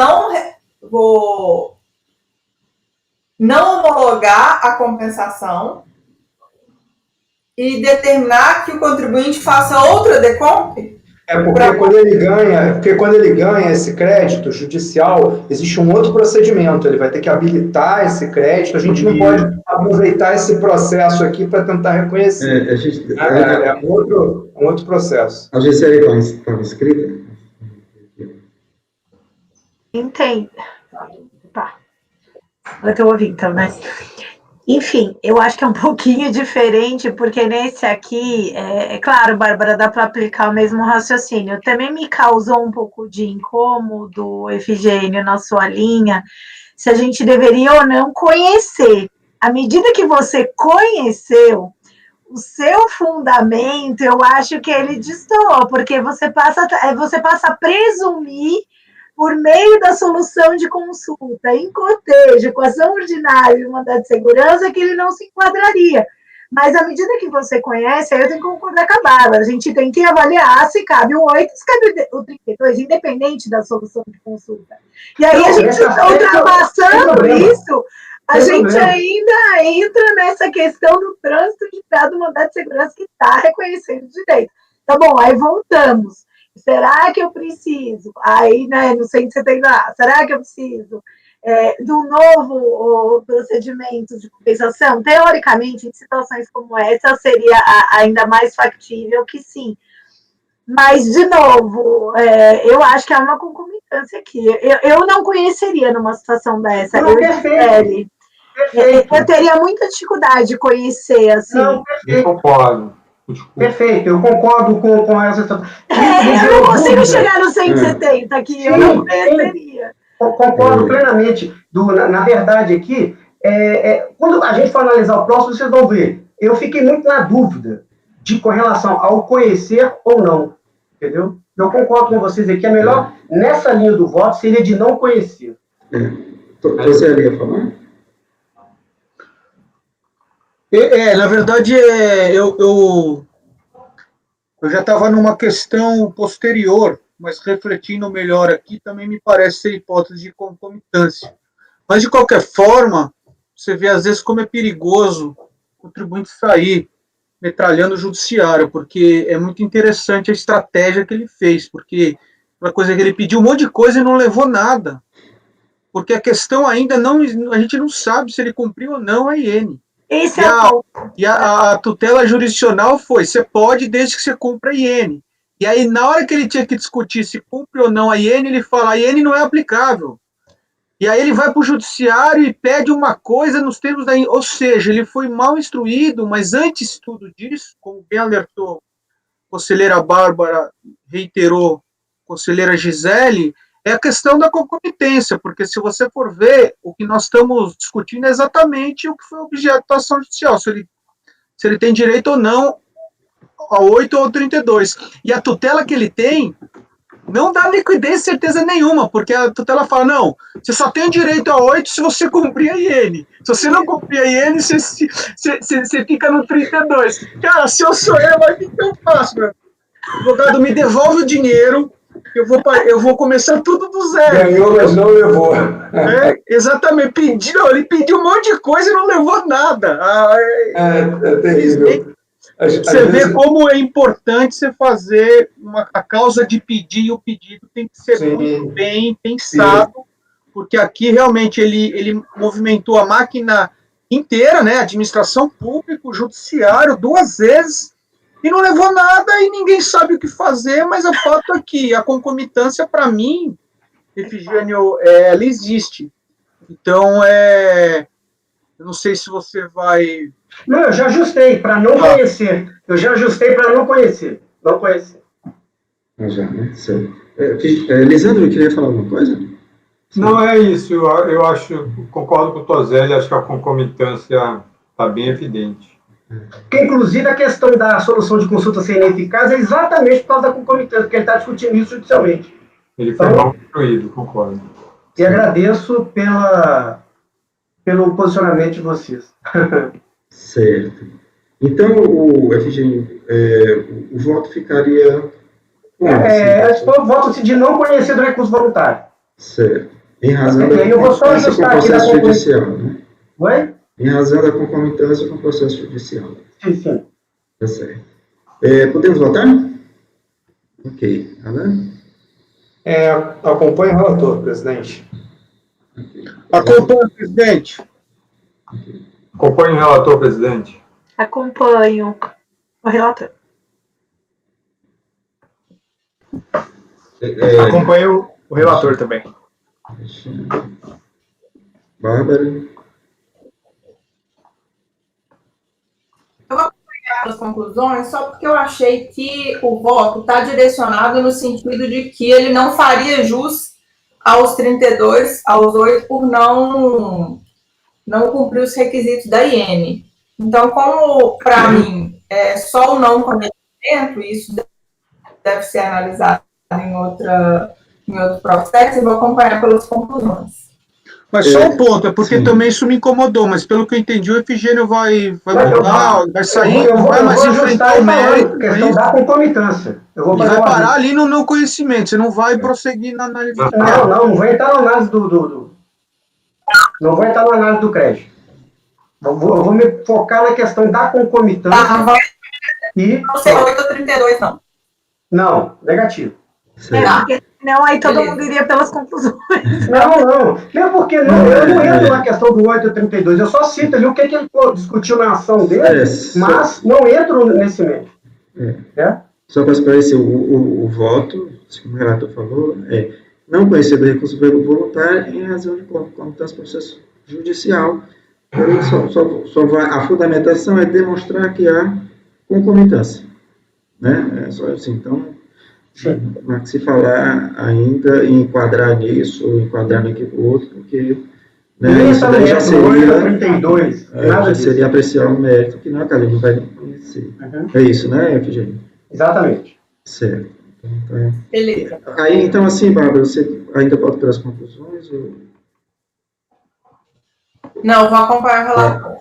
não homologar a compensação e determinar que o contribuinte faça outra decomp? Porque quando ele ganha esse crédito judicial, existe um outro procedimento, ele vai ter que habilitar esse crédito, a gente não pode aproveitar esse processo aqui para tentar reconhecer. É um outro processo. A Gisele estava inscrita? Entendo. Tá. Eu estou ouvindo, mas... Enfim, eu acho que é um pouquinho diferente, porque nesse aqui, claro, Bárbara, dá para aplicar o mesmo raciocínio. Também me causou um pouco de incômodo, Efigênio, na sua linha, se a gente deveria ou não conhecer. À medida que você conheceu o seu fundamento, eu acho que ele destoou, porque você passa a presumir por meio da solução de consulta, em cotejo, com ação ordinária e mandado de segurança, que ele não se enquadraria. Mas, à medida que você conhece, aí eu tenho que concordar com a Bárbara, a gente tem que avaliar se cabe o 8, se cabe o 32, independente da solução de consulta. E aí a gente, ultrapassando isso, a gente ainda entra nessa questão do trânsito de do mandado de segurança que está reconhecendo o direito. Tá bom, aí voltamos. Será que eu preciso? Aí, né, no 170, será que eu preciso de um novo procedimento de compensação? Teoricamente, em situações como essa, seria ainda mais factível que sim. Mas, de novo, eu acho que há uma concomitância aqui. Eu não conheceria numa situação dessa. Eu teria muita dificuldade de conhecer, assim. Não, Eu concordo. Perfeito, eu concordo com essa. Eu não consigo chegar no 170 aqui, eu não conheceria. Concordo plenamente. Na verdade, aqui, quando a gente for analisar o próximo, vocês vão ver. Eu fiquei muito na dúvida com relação ao conhecer ou não. Entendeu? Eu concordo com vocês aqui. A melhor, nessa linha do voto, seria de não conhecer. Você ia falar? Na verdade, eu já estava numa questão posterior, mas refletindo melhor aqui, também me parece ser hipótese de concomitância. Mas, de qualquer forma, você vê às vezes como é perigoso o contribuinte sair metralhando o judiciário, porque é muito interessante a estratégia que ele fez, porque uma coisa que ele pediu um monte de coisa e não levou nada, porque a questão ainda a gente não sabe se ele cumpriu ou não a IN. E a tutela jurisdicional foi, você pode desde que você cumpra a IN. E aí, na hora que ele tinha que discutir se cumpre ou não a IN, ele fala, a IN não é aplicável. E aí ele vai para o judiciário e pede uma coisa nos termos da IN. Ou seja, ele foi mal instruído, mas antes de tudo disso, como bem alertou a conselheira Bárbara, reiterou a conselheira Gisele, é a questão da concomitância, porque se você for ver, o que nós estamos discutindo é exatamente o que foi objeto da ação judicial, se ele tem direito ou não a 8 ou 32. E a tutela que ele tem não dá liquidez certeza nenhuma, porque a tutela fala, não, você só tem direito a 8 se você cumprir a IN. Se você não cumprir a IN, você fica no 32. Cara, se eu sou eu, o que eu faço, meu? O advogado me devolve o dinheiro, eu vou começar tudo do zero. Ganhou, mas não levou. Exatamente. Ele pediu um monte de coisa e não levou nada. É terrível. Você vê como é importante você fazer a causa de pedir, e o pedido tem que ser muito bem pensado, porque aqui realmente ele movimentou a máquina inteira, né? Administração pública, o judiciário, 2 vezes, e não levou nada e ninguém sabe o que fazer, mas o fato é que a concomitância, para mim, Efigênio, ela existe. Então, eu não sei se você vai... Não, eu já ajustei para não conhecer. Eu já ajustei para não conhecer. Não conhecer. Já, né? Certo. Lisandro, queria falar alguma coisa? Não, é isso. Eu acho, concordo com o Tozelli, acho que a concomitância está bem evidente. Porque, inclusive, a questão da solução de consulta ser ineficaz é exatamente por causa da concomitância, porque ele está discutindo isso judicialmente. Ele foi mal construído, concordo. E agradeço pelo posicionamento de vocês. Certo. Então, o Efigênio, o voto ficaria... O voto de não conhecer do recurso voluntário. Certo. Em razão da concomitância com o processo judicial, né? Oi? Em razão da concomitância com o processo judicial. Sim. Tá certo. Podemos votar? Ok. Alan? Acompanhe o relator, presidente. Acompanho, presidente. Acompanhe o relator, presidente. Acompanho o relator. Acompanho o relator também. Bárbara? Eu vou acompanhar as conclusões só porque eu achei que o voto está direcionado no sentido de que ele não faria jus aos 32, aos 8, por não cumprir os requisitos da IN. Então, como, para mim, é só o não cometimento, isso deve ser analisado em outro processo, e vou acompanhar pelas conclusões. Mas só um ponto, é porque também isso me incomodou, mas pelo que eu entendi, o Efigênio vai mudar, vai sair, não vai mais enfrentar o mérito. Questão da concomitância. E vai parar ali no não conhecimento, você não vai prosseguir na análise do crédito. Não vou entrar na análise não vou entrar na análise do crédito. Eu vou me focar na questão da concomitância. Não sei 8 ou 32, não. Não, negativo. Porque senão aí todo mundo iria pelas conclusões. Não. Mesmo porque eu não entro na questão do 8 ou 32, eu só cito ali o que ele discutiu na ação dele, mas não entro nesse meio. Só para esclarecer, o voto, como o relator falou, não conhecer do recurso voluntário em razão de concomitância do processo judicial. A fundamentação é demonstrar que há concomitância. Né? É só assim, então... Não há que se falar ainda em enquadrar nisso, ou enquadrar naquilo outro, porque isso daí já seria apreciar um mérito que não, cara, não vai conhecer. É isso, né, Efigênio? Exatamente. Certo. Então, beleza. Aí, então, assim, Bárbara, você ainda pode pelas conclusões? Ou... Não, vou acompanhar o relator.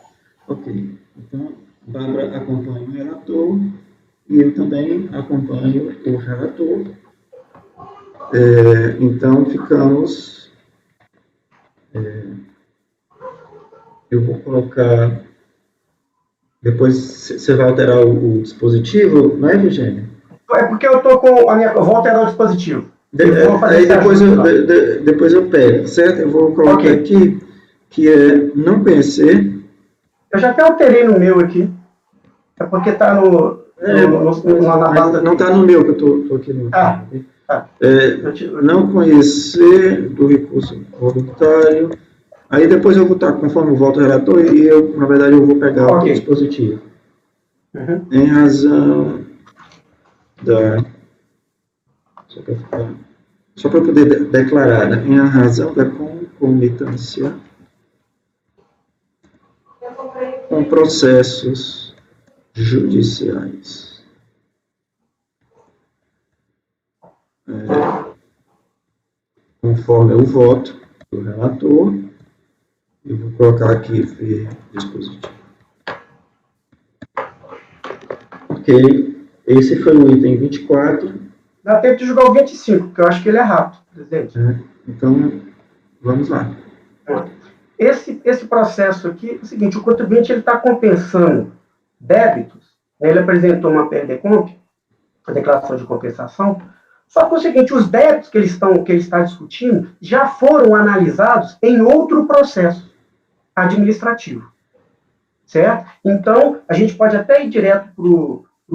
Ok. Então, Bárbara acompanha o relator. E eu também acompanho o relator. Então, ficamos... eu vou colocar... Depois, você vai alterar o dispositivo, não é, Virgínia? É porque eu estou com a minha... Eu vou alterar o dispositivo. Aí depois eu pego, certo? Eu vou colocar aqui, que é não conhecer. Eu já até alterei no meu aqui. É porque está no... não está no meu, que eu estou aqui no... não conhecer do recurso voluntário. Aí depois eu vou estar, conforme o voto relator, e eu, na verdade, eu vou pegar o dispositivo. Em razão da... Só para poder declarar, né? Em razão da concomitância com processos judiciais. Conforme o voto do relator, eu vou colocar aqui dispositivo. Ok, esse foi o item 24. Dá tempo de jogar o 25, porque eu acho que ele é rápido, presidente. Então, vamos lá. Esse processo aqui é o seguinte: o contribuinte está compensando débitos, ele apresentou uma PRDComp, a declaração de compensação, só que é o seguinte, os débitos que ele está discutindo já foram analisados em outro processo administrativo, certo? Então, a gente pode até ir direto para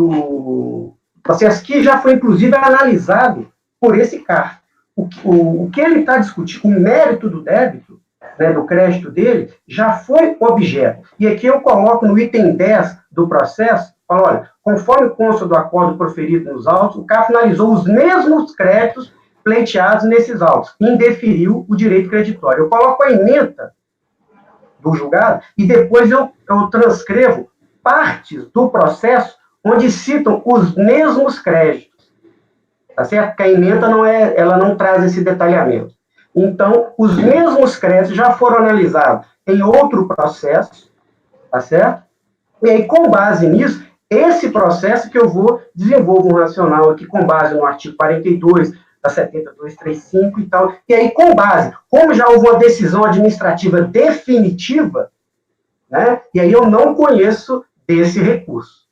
o processo que já foi, inclusive, analisado por esse CAR. O que ele está discutindo, o mérito do débito, né, do crédito dele, já foi objeto. E aqui eu coloco no item 10 do processo, falo, olha, conforme consta do acordo proferido nos autos, o CAR finalizou os mesmos créditos pleiteados nesses autos, indeferiu o direito creditório. Eu coloco a ementa do julgado e depois eu transcrevo partes do processo onde citam os mesmos créditos, tá certo? Porque a ementa ela não traz esse detalhamento. Então, os mesmos créditos já foram analisados em outro processo, tá certo? E aí, com base nisso, esse processo que eu vou desenvolver um racional aqui com base no artigo 42 da 7235 e tal. E aí, com base, como já houve uma decisão administrativa definitiva, né? E aí eu não conheço desse recurso.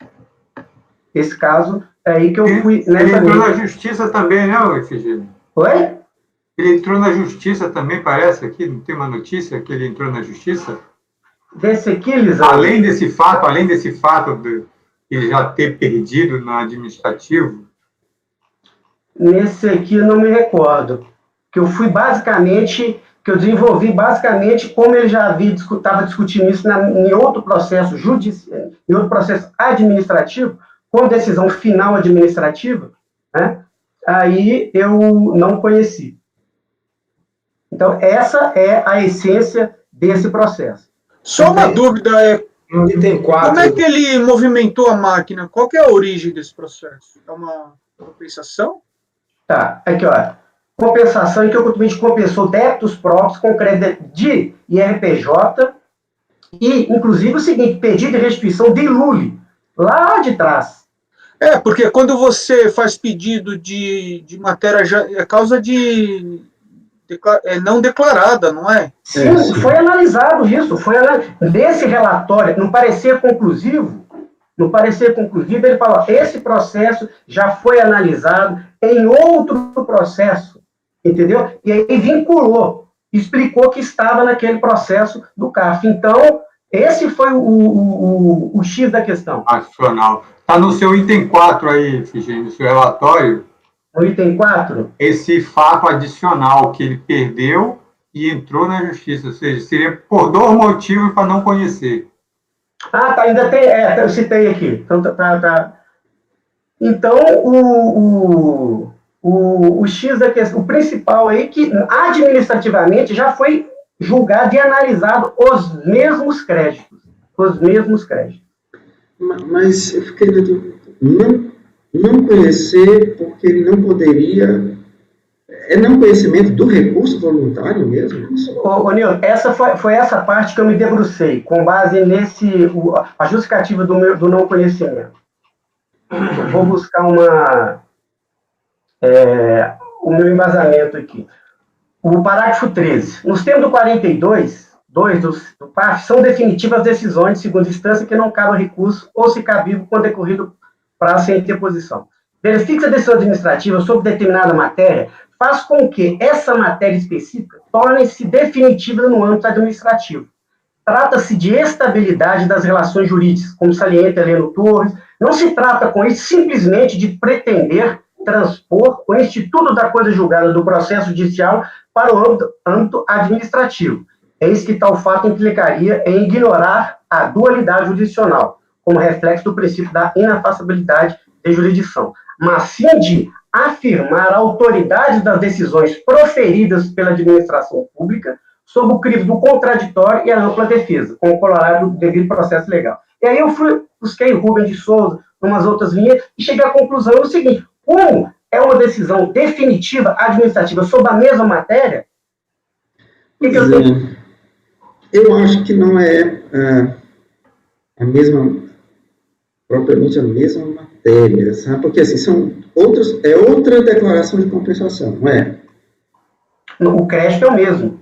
Esse caso é aí que eu fui... Ele entrou na justiça também, né, Efigênio? Oi? Ele entrou na justiça também, parece, aqui, não tem uma notícia que ele entrou na justiça? Desse aqui, Lisandro? Além desse fato de ele já ter perdido no administrativo? Nesse aqui eu não me recordo. Que eu fui basicamente, que eu desenvolvi basicamente como ele já estava discutindo isso em outro processo judicial, em outro processo administrativo, com decisão final administrativa, né? Aí eu não conheci. Então, essa é a essência desse processo. Só uma dúvida, No item 4. como é que ele movimentou a máquina? Qual que é a origem desse processo? É uma compensação? Tá, aqui, ó. Compensação em que o contribuinte compensou débitos próprios com crédito de IRPJ e, inclusive, o seguinte, pedido de restituição de LULE, lá de trás. Porque quando você faz pedido de matéria, é causa não declarada, não é? Sim, foi analisado isso, nesse relatório, no parecer conclusivo, ele fala, esse processo já foi analisado em outro processo, entendeu? E aí vinculou, explicou que estava naquele processo do CARF. Então, esse foi o X da questão. Nacional. Está no seu item 4 aí, Efigênio, no seu relatório. No item 4? Esse fato adicional que ele perdeu e entrou na justiça, ou seja, seria por 2 motivos para não conhecer. Ah, tá, ainda tem, eu citei aqui. Então, tá. Então, o X da questão, o principal aí, que administrativamente já foi julgado e analisado os mesmos créditos. Mas eu fiquei na dúvida. Não conhecer porque ele não poderia... É não conhecimento do recurso voluntário mesmo? Ô Nilton, essa foi essa parte que eu me debrucei, com base a justificativa do não conhecimento. Eu vou buscar o meu embasamento aqui. O parágrafo 13. Nos termos do 42, 2 do PAF, são definitivas as decisões de segunda instância que não cabem recurso ou se cabível quando decorrido prazo sem interposição. Verifica a decisão administrativa sobre determinada matéria, faz com que essa matéria específica torne-se definitiva no âmbito administrativo. Trata-se de estabilidade das relações jurídicas, como salienta Heleno Torres. Não se trata com isso simplesmente de pretender transpor o instituto da coisa julgada do processo judicial para o âmbito administrativo. Eis que tal fato implicaria em ignorar a dualidade jurisdicional, como reflexo do princípio da inafastabilidade de jurisdição, mas sim de afirmar a autoridade das decisões proferidas pela administração pública sob o crivo do contraditório e a ampla defesa, com o corolário do devido processo legal. E aí eu busquei Rubens de Souza, umas outras linhas, e cheguei à conclusão do seguinte: como é uma decisão definitiva administrativa sobre a mesma matéria, eu acho que não é propriamente a mesma matéria, sabe? Porque assim, é outra declaração de compensação, não é? O crédito é o mesmo.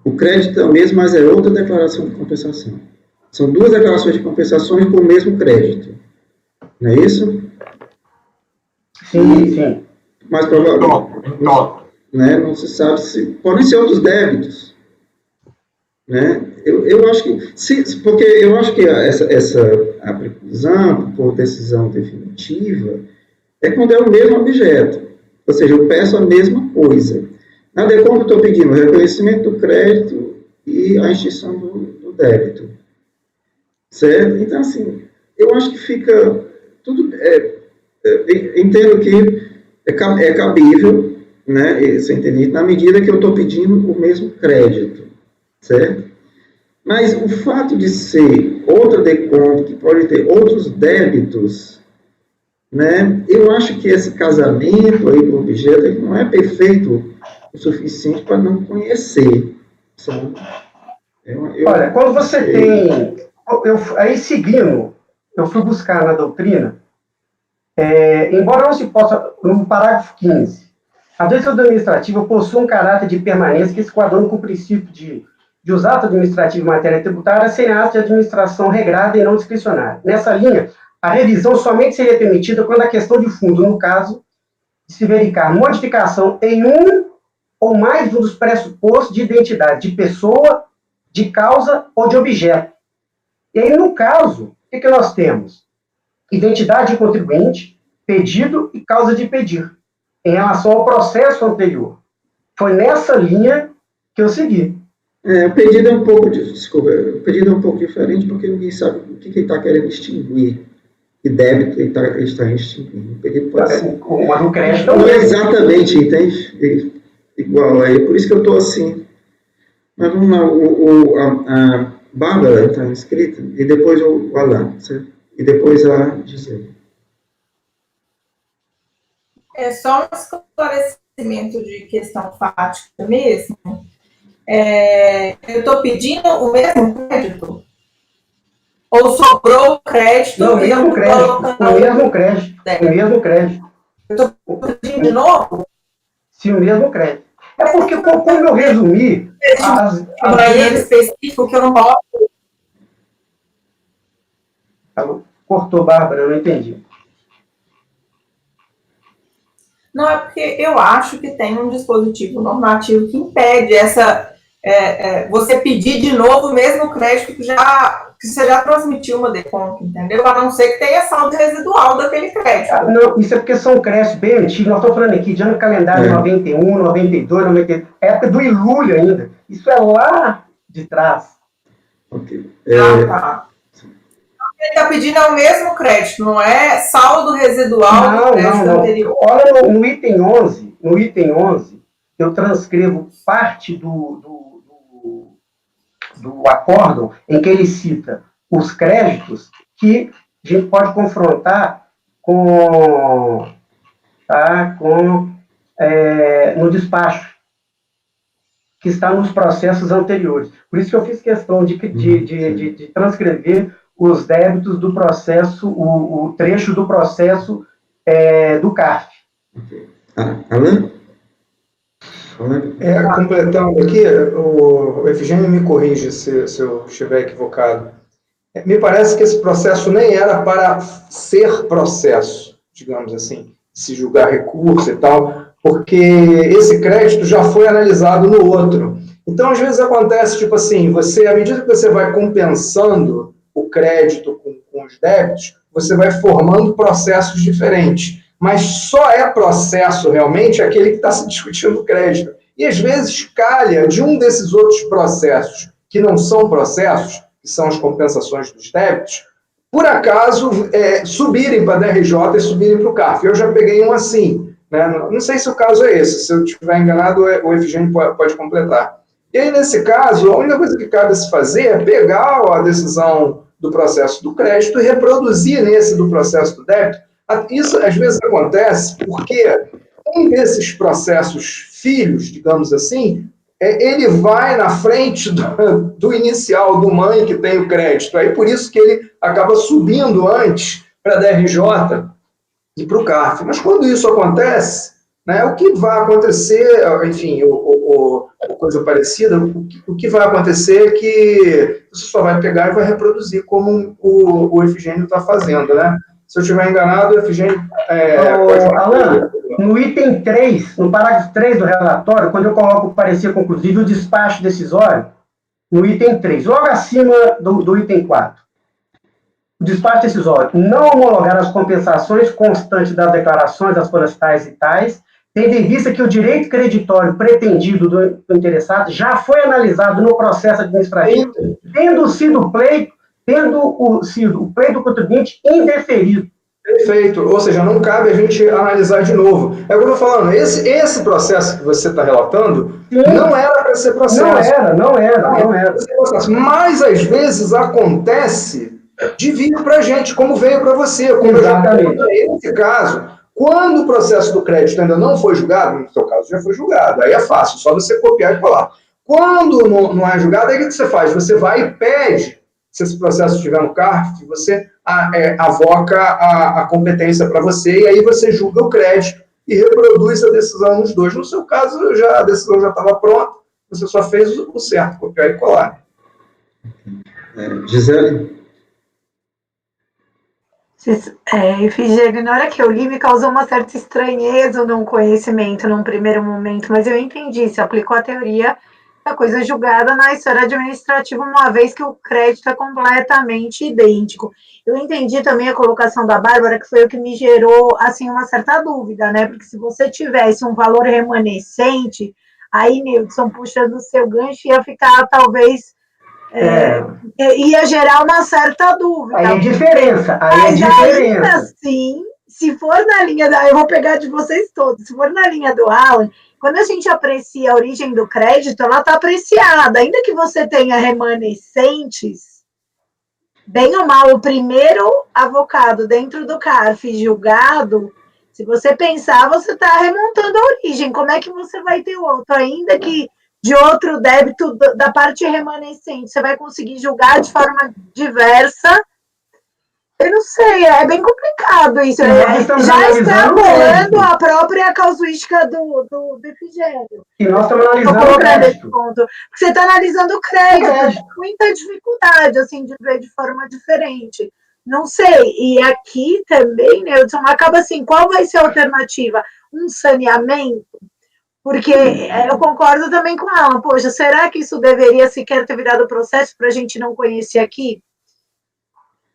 O crédito é o mesmo, mas é outra declaração de compensação. São 2 declarações de compensações com o mesmo crédito. Não é isso? Sim. Mas provavelmente, né, não se sabe se... Podem ser outros débitos. Né? Eu acho que... porque eu acho que a preclusão por decisão definitiva é quando é o mesmo objeto. Ou seja, eu peço a mesma coisa. Nada é como eu estou pedindo o reconhecimento do crédito e a extinção do débito. Certo? Então, assim, eu acho que fica tudo... entendo que é cabível, né, você entende? Na medida que eu estou pedindo o mesmo crédito, certo? Mas o fato de ser outra deconta, que pode ter outros débitos, né, eu acho que esse casamento aí do objeto ele não é perfeito o suficiente para não conhecer, sabe? Olha, quando você tem... aí, seguindo, eu fui buscar na doutrina, embora não se possa, no parágrafo 15, a decisão administrativa possui um caráter de permanência que se coaduna com o princípio de os atos administrativos em matéria tributária serem atos de administração regrada e não discricionária. Nessa linha, a revisão somente seria permitida quando a questão de fundo, no caso, de se verificar modificação em um ou mais um dos pressupostos de identidade de pessoa, de causa ou de objeto. E aí, no caso, o que nós temos? Identidade de contribuinte, pedido e causa de pedir, em relação ao processo anterior. Foi nessa linha que eu segui. O pedido é um pouco, desculpa, o pedido é um pouco diferente porque ninguém sabe o que ele está querendo extinguir. Que débito ele está extinguindo. O pedido pode ser. Mas o crédito não é exatamente, entende? Igual aí, por isso que eu estou assim. Mas vamos lá, a Bárbara está inscrita, e depois o Alan, certo? E depois a Gisele. É só um esclarecimento de questão fática mesmo. Eu estou pedindo o mesmo crédito? Ou sobrou o crédito? Não, o mesmo crédito. Eu estou pedindo de novo? Sim, o mesmo crédito. É porque, como eu resumi... específico que eu não posso... Cortou, Bárbara, eu não entendi. Não, é porque eu acho que tem um dispositivo normativo que impede você pedir de novo o mesmo crédito que você já transmitiu uma deconta, entendeu? A não ser que tenha saldo residual daquele crédito. Não, isso é porque são créditos bem antigos. Nós estamos falando aqui de ano calendário 91, 92, 93, época do Ilúlio ainda. Isso é lá de trás. Ok. Tá. Ele está pedindo o mesmo crédito, não é saldo residual do crédito anterior. Olha, no item 11, eu transcrevo parte do acórdão em que ele cita os créditos que a gente pode confrontar no despacho, que está nos processos anteriores. Por isso que eu fiz questão de transcrever os débitos do processo, o trecho do processo do CARF. Alan? Completando aqui, o Efigênio me corrige se eu estiver equivocado. Me parece que esse processo nem era para ser processo, digamos assim, se julgar recurso e tal, porque esse crédito já foi analisado no outro. Então, às vezes acontece, tipo assim, à medida que você vai compensando o crédito com os débitos, você vai formando processos diferentes. Mas só é processo realmente aquele que está se discutindo o crédito. E às vezes calha de um desses outros processos, que não são processos, que são as compensações dos débitos, por acaso subirem para a DRJ e subirem para o CARF. Eu já peguei um assim. Né? Não sei se o caso é esse. Se eu estiver enganado, o Efigênio pode completar. E aí, nesse caso, a única coisa que cabe se fazer é pegar a decisão do processo do crédito e reproduzir nesse do processo do débito. Isso, às vezes, acontece porque um desses processos filhos, digamos assim, ele vai na frente do inicial, do mãe que tem o crédito. Aí, por isso que ele acaba subindo antes para a DRJ e para o CARF. Mas quando isso acontece, né, o que vai acontecer, enfim, coisa parecida, o que vai acontecer é que você só vai pegar e vai reproduzir como o Efigênio está fazendo, né? Se eu estiver enganado, o Efigênio... Alan, no item 3, no parágrafo 3 do relatório, quando eu coloco o parecer conclusivo e o despacho decisório, no item 3, logo acima do item 4, o despacho decisório, não homologar as compensações constantes das declarações das folhas tais e tais, tendo em vista que o direito creditório pretendido do interessado já foi analisado no processo administrativo, tendo sido o pleito do contribuinte indeferido. Perfeito. Ou seja, não cabe a gente analisar de novo. É o que eu estou falando. Esse processo que você está relatando não era para ser processo. Não era. Mas, às vezes, acontece de vir para a gente, como veio para você. Exatamente. Nesse caso, quando o processo do crédito ainda não foi julgado, no seu caso já foi julgado, aí é fácil, só você copiar e colar. Quando não é julgado, aí o que você faz? Você vai e pede, se esse processo estiver no CARF, você avoca a competência para você, e aí você julga o crédito e reproduz a decisão nos dois. No seu caso, a decisão já estava pronta, você só fez o certo, copiar e colar. Gisele? Efigênio, na hora que eu li, me causou uma certa estranheza o não conhecimento num primeiro momento, mas eu entendi, se aplicou a teoria da coisa julgada na esfera administrativa, uma vez que o crédito é completamente idêntico. Eu entendi também a colocação da Bárbara, que foi o que me gerou, assim, uma certa dúvida, né? Porque se você tivesse um valor remanescente, aí, Nilson, puxando o seu gancho, ia ficar, talvez, ia gerar uma certa dúvida. Aí é diferença. Mas ainda assim, se for na linha eu vou pegar de vocês todos, se for na linha do Alan, quando a gente aprecia a origem do crédito, ela está apreciada. Ainda que você tenha remanescentes, bem ou mal, o primeiro avocado dentro do CARF julgado, se você pensar, você está remontando a origem. Como é que você vai ter outro? Ainda que de outro débito da parte remanescente, você vai conseguir julgar de forma diversa. Eu não sei, é bem complicado isso. Já extrapolando a própria casuística do Efigênio. E nós estamos analisando o crédito. Porque você está analisando o crédito, com muita dificuldade, assim, de ver de forma diferente. Não sei. E aqui também, Nilson, acaba assim, qual vai ser a alternativa? Um saneamento? Porque eu concordo também com ela. Poxa, será que isso deveria sequer ter virado processo para a gente não conhecer aqui?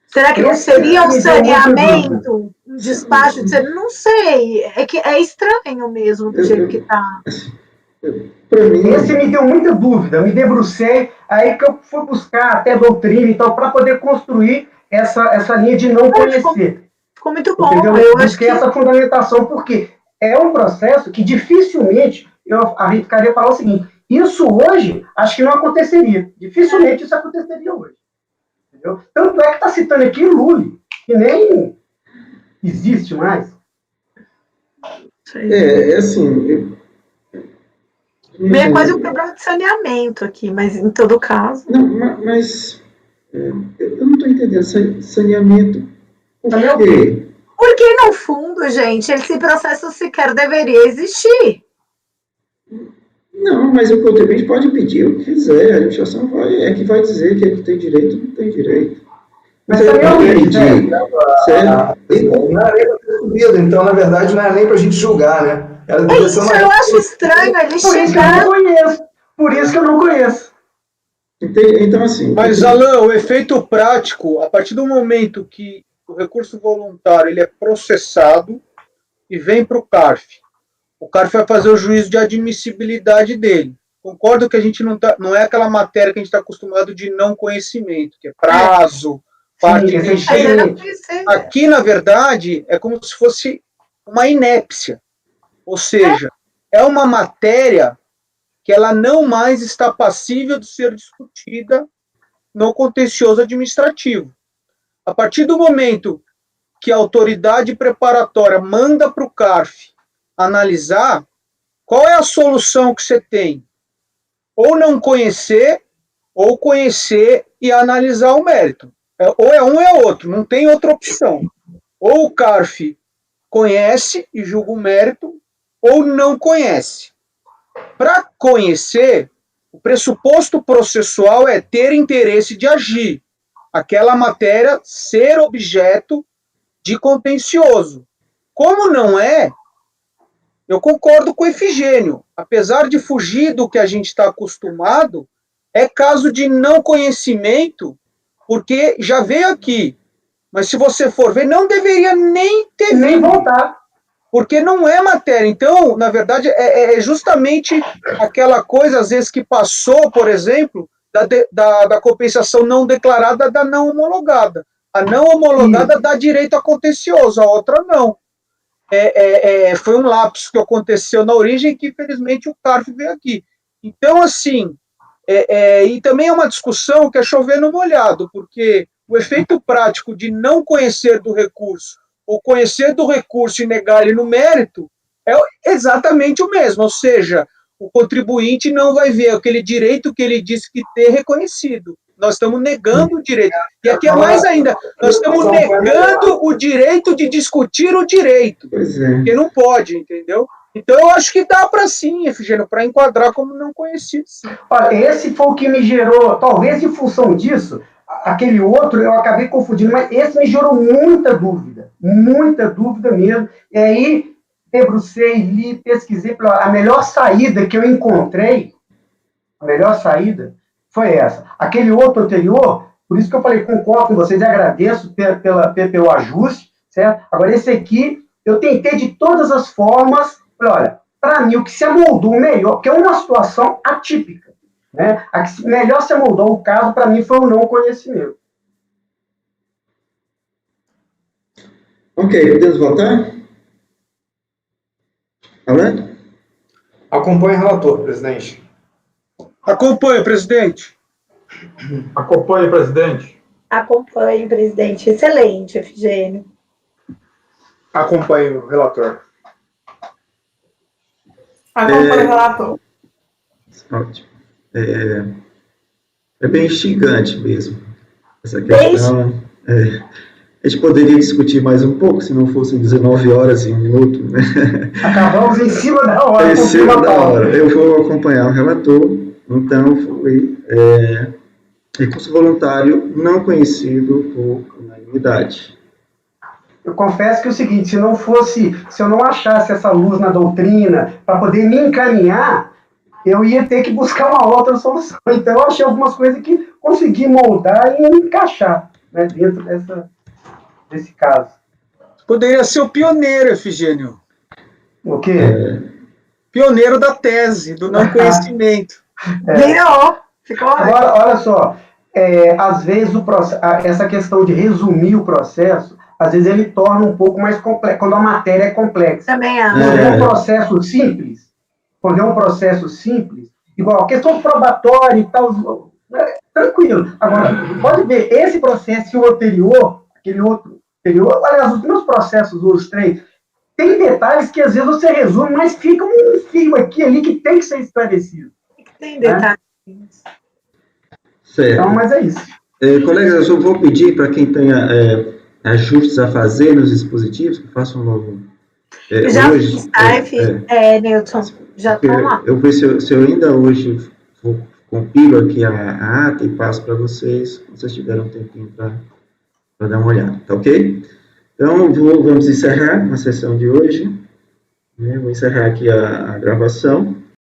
Será que não seria um saneamento, um despacho? Não sei, é que é estranho mesmo do jeito que está. Esse me deu muita dúvida, me debrucei, aí que eu fui buscar até doutrina e tal, para poder construir essa linha de não conhecer. Ficou muito bom. Entendeu? Eu busquei essa fundamentação, porque é um processo que dificilmente eu arriscaria falar o seguinte: isso hoje acho que não aconteceria. Dificilmente isso aconteceria hoje. Entendeu? Tanto é que está citando aqui Lully, que nem existe mais. Assim. É quase um problema de saneamento aqui, mas em todo caso. Não, mas eu não estou entendendo. Saneamento. Por quê? Porque, no fundo, gente, esse processo sequer deveria existir. Não, mas o contribuinte pode pedir o que quiser, a administração vai dizer que ele tem direito ou não tem direito. Mas é realmente, não é nem para ter subido, então, na verdade, não é nem para a gente julgar, né? Eu acho estranho ele chegar... Por isso que eu não conheço. Então, assim... Mas, Alan, o efeito prático, a partir do momento que o recurso voluntário ele é processado e vem para o CARF vai fazer o juízo de admissibilidade dele. Concordo que a gente não é aquela matéria que a gente está acostumado de não conhecimento, que é prazo, parte vigente. Aqui, na verdade, é como se fosse uma inépcia. Ou seja, é uma matéria que ela não mais está passível de ser discutida no contencioso administrativo. A partir do momento que a autoridade preparatória manda para o CARF analisar, qual é a solução que você tem? Ou não conhecer, ou conhecer e analisar o mérito. Ou é um ou é outro, não tem outra opção. Ou o CARF conhece e julga o mérito, ou não conhece. Para conhecer, o pressuposto processual é ter interesse de agir, aquela matéria ser objeto de contencioso. Como não é, eu concordo com o Efigênio. Apesar de fugir do que a gente está acostumado, é caso de não conhecimento, porque já veio aqui. Mas se você for ver, não deveria nem ter vindo. Nem voltar. Porque não é matéria. Então, na verdade, é justamente aquela coisa, às vezes, que passou, por exemplo, da compensação não declarada da não homologada. A não homologada dá direito a contencioso, a outra não. Foi um lapso que aconteceu na origem que, infelizmente, o CARF veio aqui. Então, assim, e também é uma discussão que é chover no molhado, porque o efeito prático de não conhecer do recurso, ou conhecer do recurso e negar ele no mérito, é exatamente o mesmo, ou seja, o contribuinte não vai ver aquele direito que ele disse que ter reconhecido. Nós estamos negando o direito. E aqui é mais ainda, nós estamos negando o direito de discutir o direito. Pois é. Porque não pode, entendeu? Então eu acho que dá para sim, Efigênio, para enquadrar como não conhecido. Sim. Olha, esse foi o que me gerou, talvez em função disso, aquele outro eu acabei confundindo, mas esse me gerou muita dúvida mesmo. E aí, debrucei, li, pesquisei, a melhor saída que eu encontrei, a melhor saída foi essa. Aquele outro anterior, por isso que eu falei, concordo com vocês, agradeço pelo ajuste, certo? Agora, esse aqui, eu tentei de todas as formas, olha, para mim, o que se amoldou melhor, porque é uma situação atípica, né? A que melhor se amoldou o caso, para mim, foi o não conhecimento. Ok, podemos votar? Alan? Acompanhe o relator, presidente. Acompanhe, presidente. Acompanhe, presidente. Acompanhe, presidente. Excelente, Efigênio. Acompanhe o relator. Acompanhe o relator. Ótimo. É bem instigante mesmo, essa questão. A gente poderia discutir mais um pouco, se não fossem 19 horas e 1 minuto, né? Acabamos em cima da hora. Em cima da hora. Eu vou acompanhar o relator. Então, foi recurso voluntário não conhecido por unanimidade. Eu confesso que é o seguinte, se eu não achasse essa luz na doutrina para poder me encaminhar, eu ia ter que buscar uma outra solução. Então, eu achei algumas coisas que consegui moldar e encaixar, né, dentro desse caso. Poderia ser o pioneiro, Efigênio. O quê? Pioneiro da tese, do não conhecimento. Virou. Ficou Agora, olha só, às vezes essa questão de resumir o processo, às vezes ele torna um pouco mais complexo, quando a matéria é complexa. também acho. Quando é um processo simples, igual a questão probatória e tal, tranquilo. Agora, pode ver, esse processo e o anterior, aquele outro anterior, aliás, os meus processos, os 3, tem detalhes que às vezes você resume, mas fica um fio aqui ali que tem que ser esclarecido. Tem detalhes. Certo. Então, mas é isso. Colegas, eu só vou pedir para quem tenha ajustes a fazer nos dispositivos, que façam logo Já hoje. Newton, já estou lá. Eu ver se eu ainda hoje compilo aqui a ata e passo para vocês, quando vocês tiverem um tempinho para dar uma olhada, tá ok? Então, vamos encerrar a sessão de hoje. Vou encerrar aqui a gravação.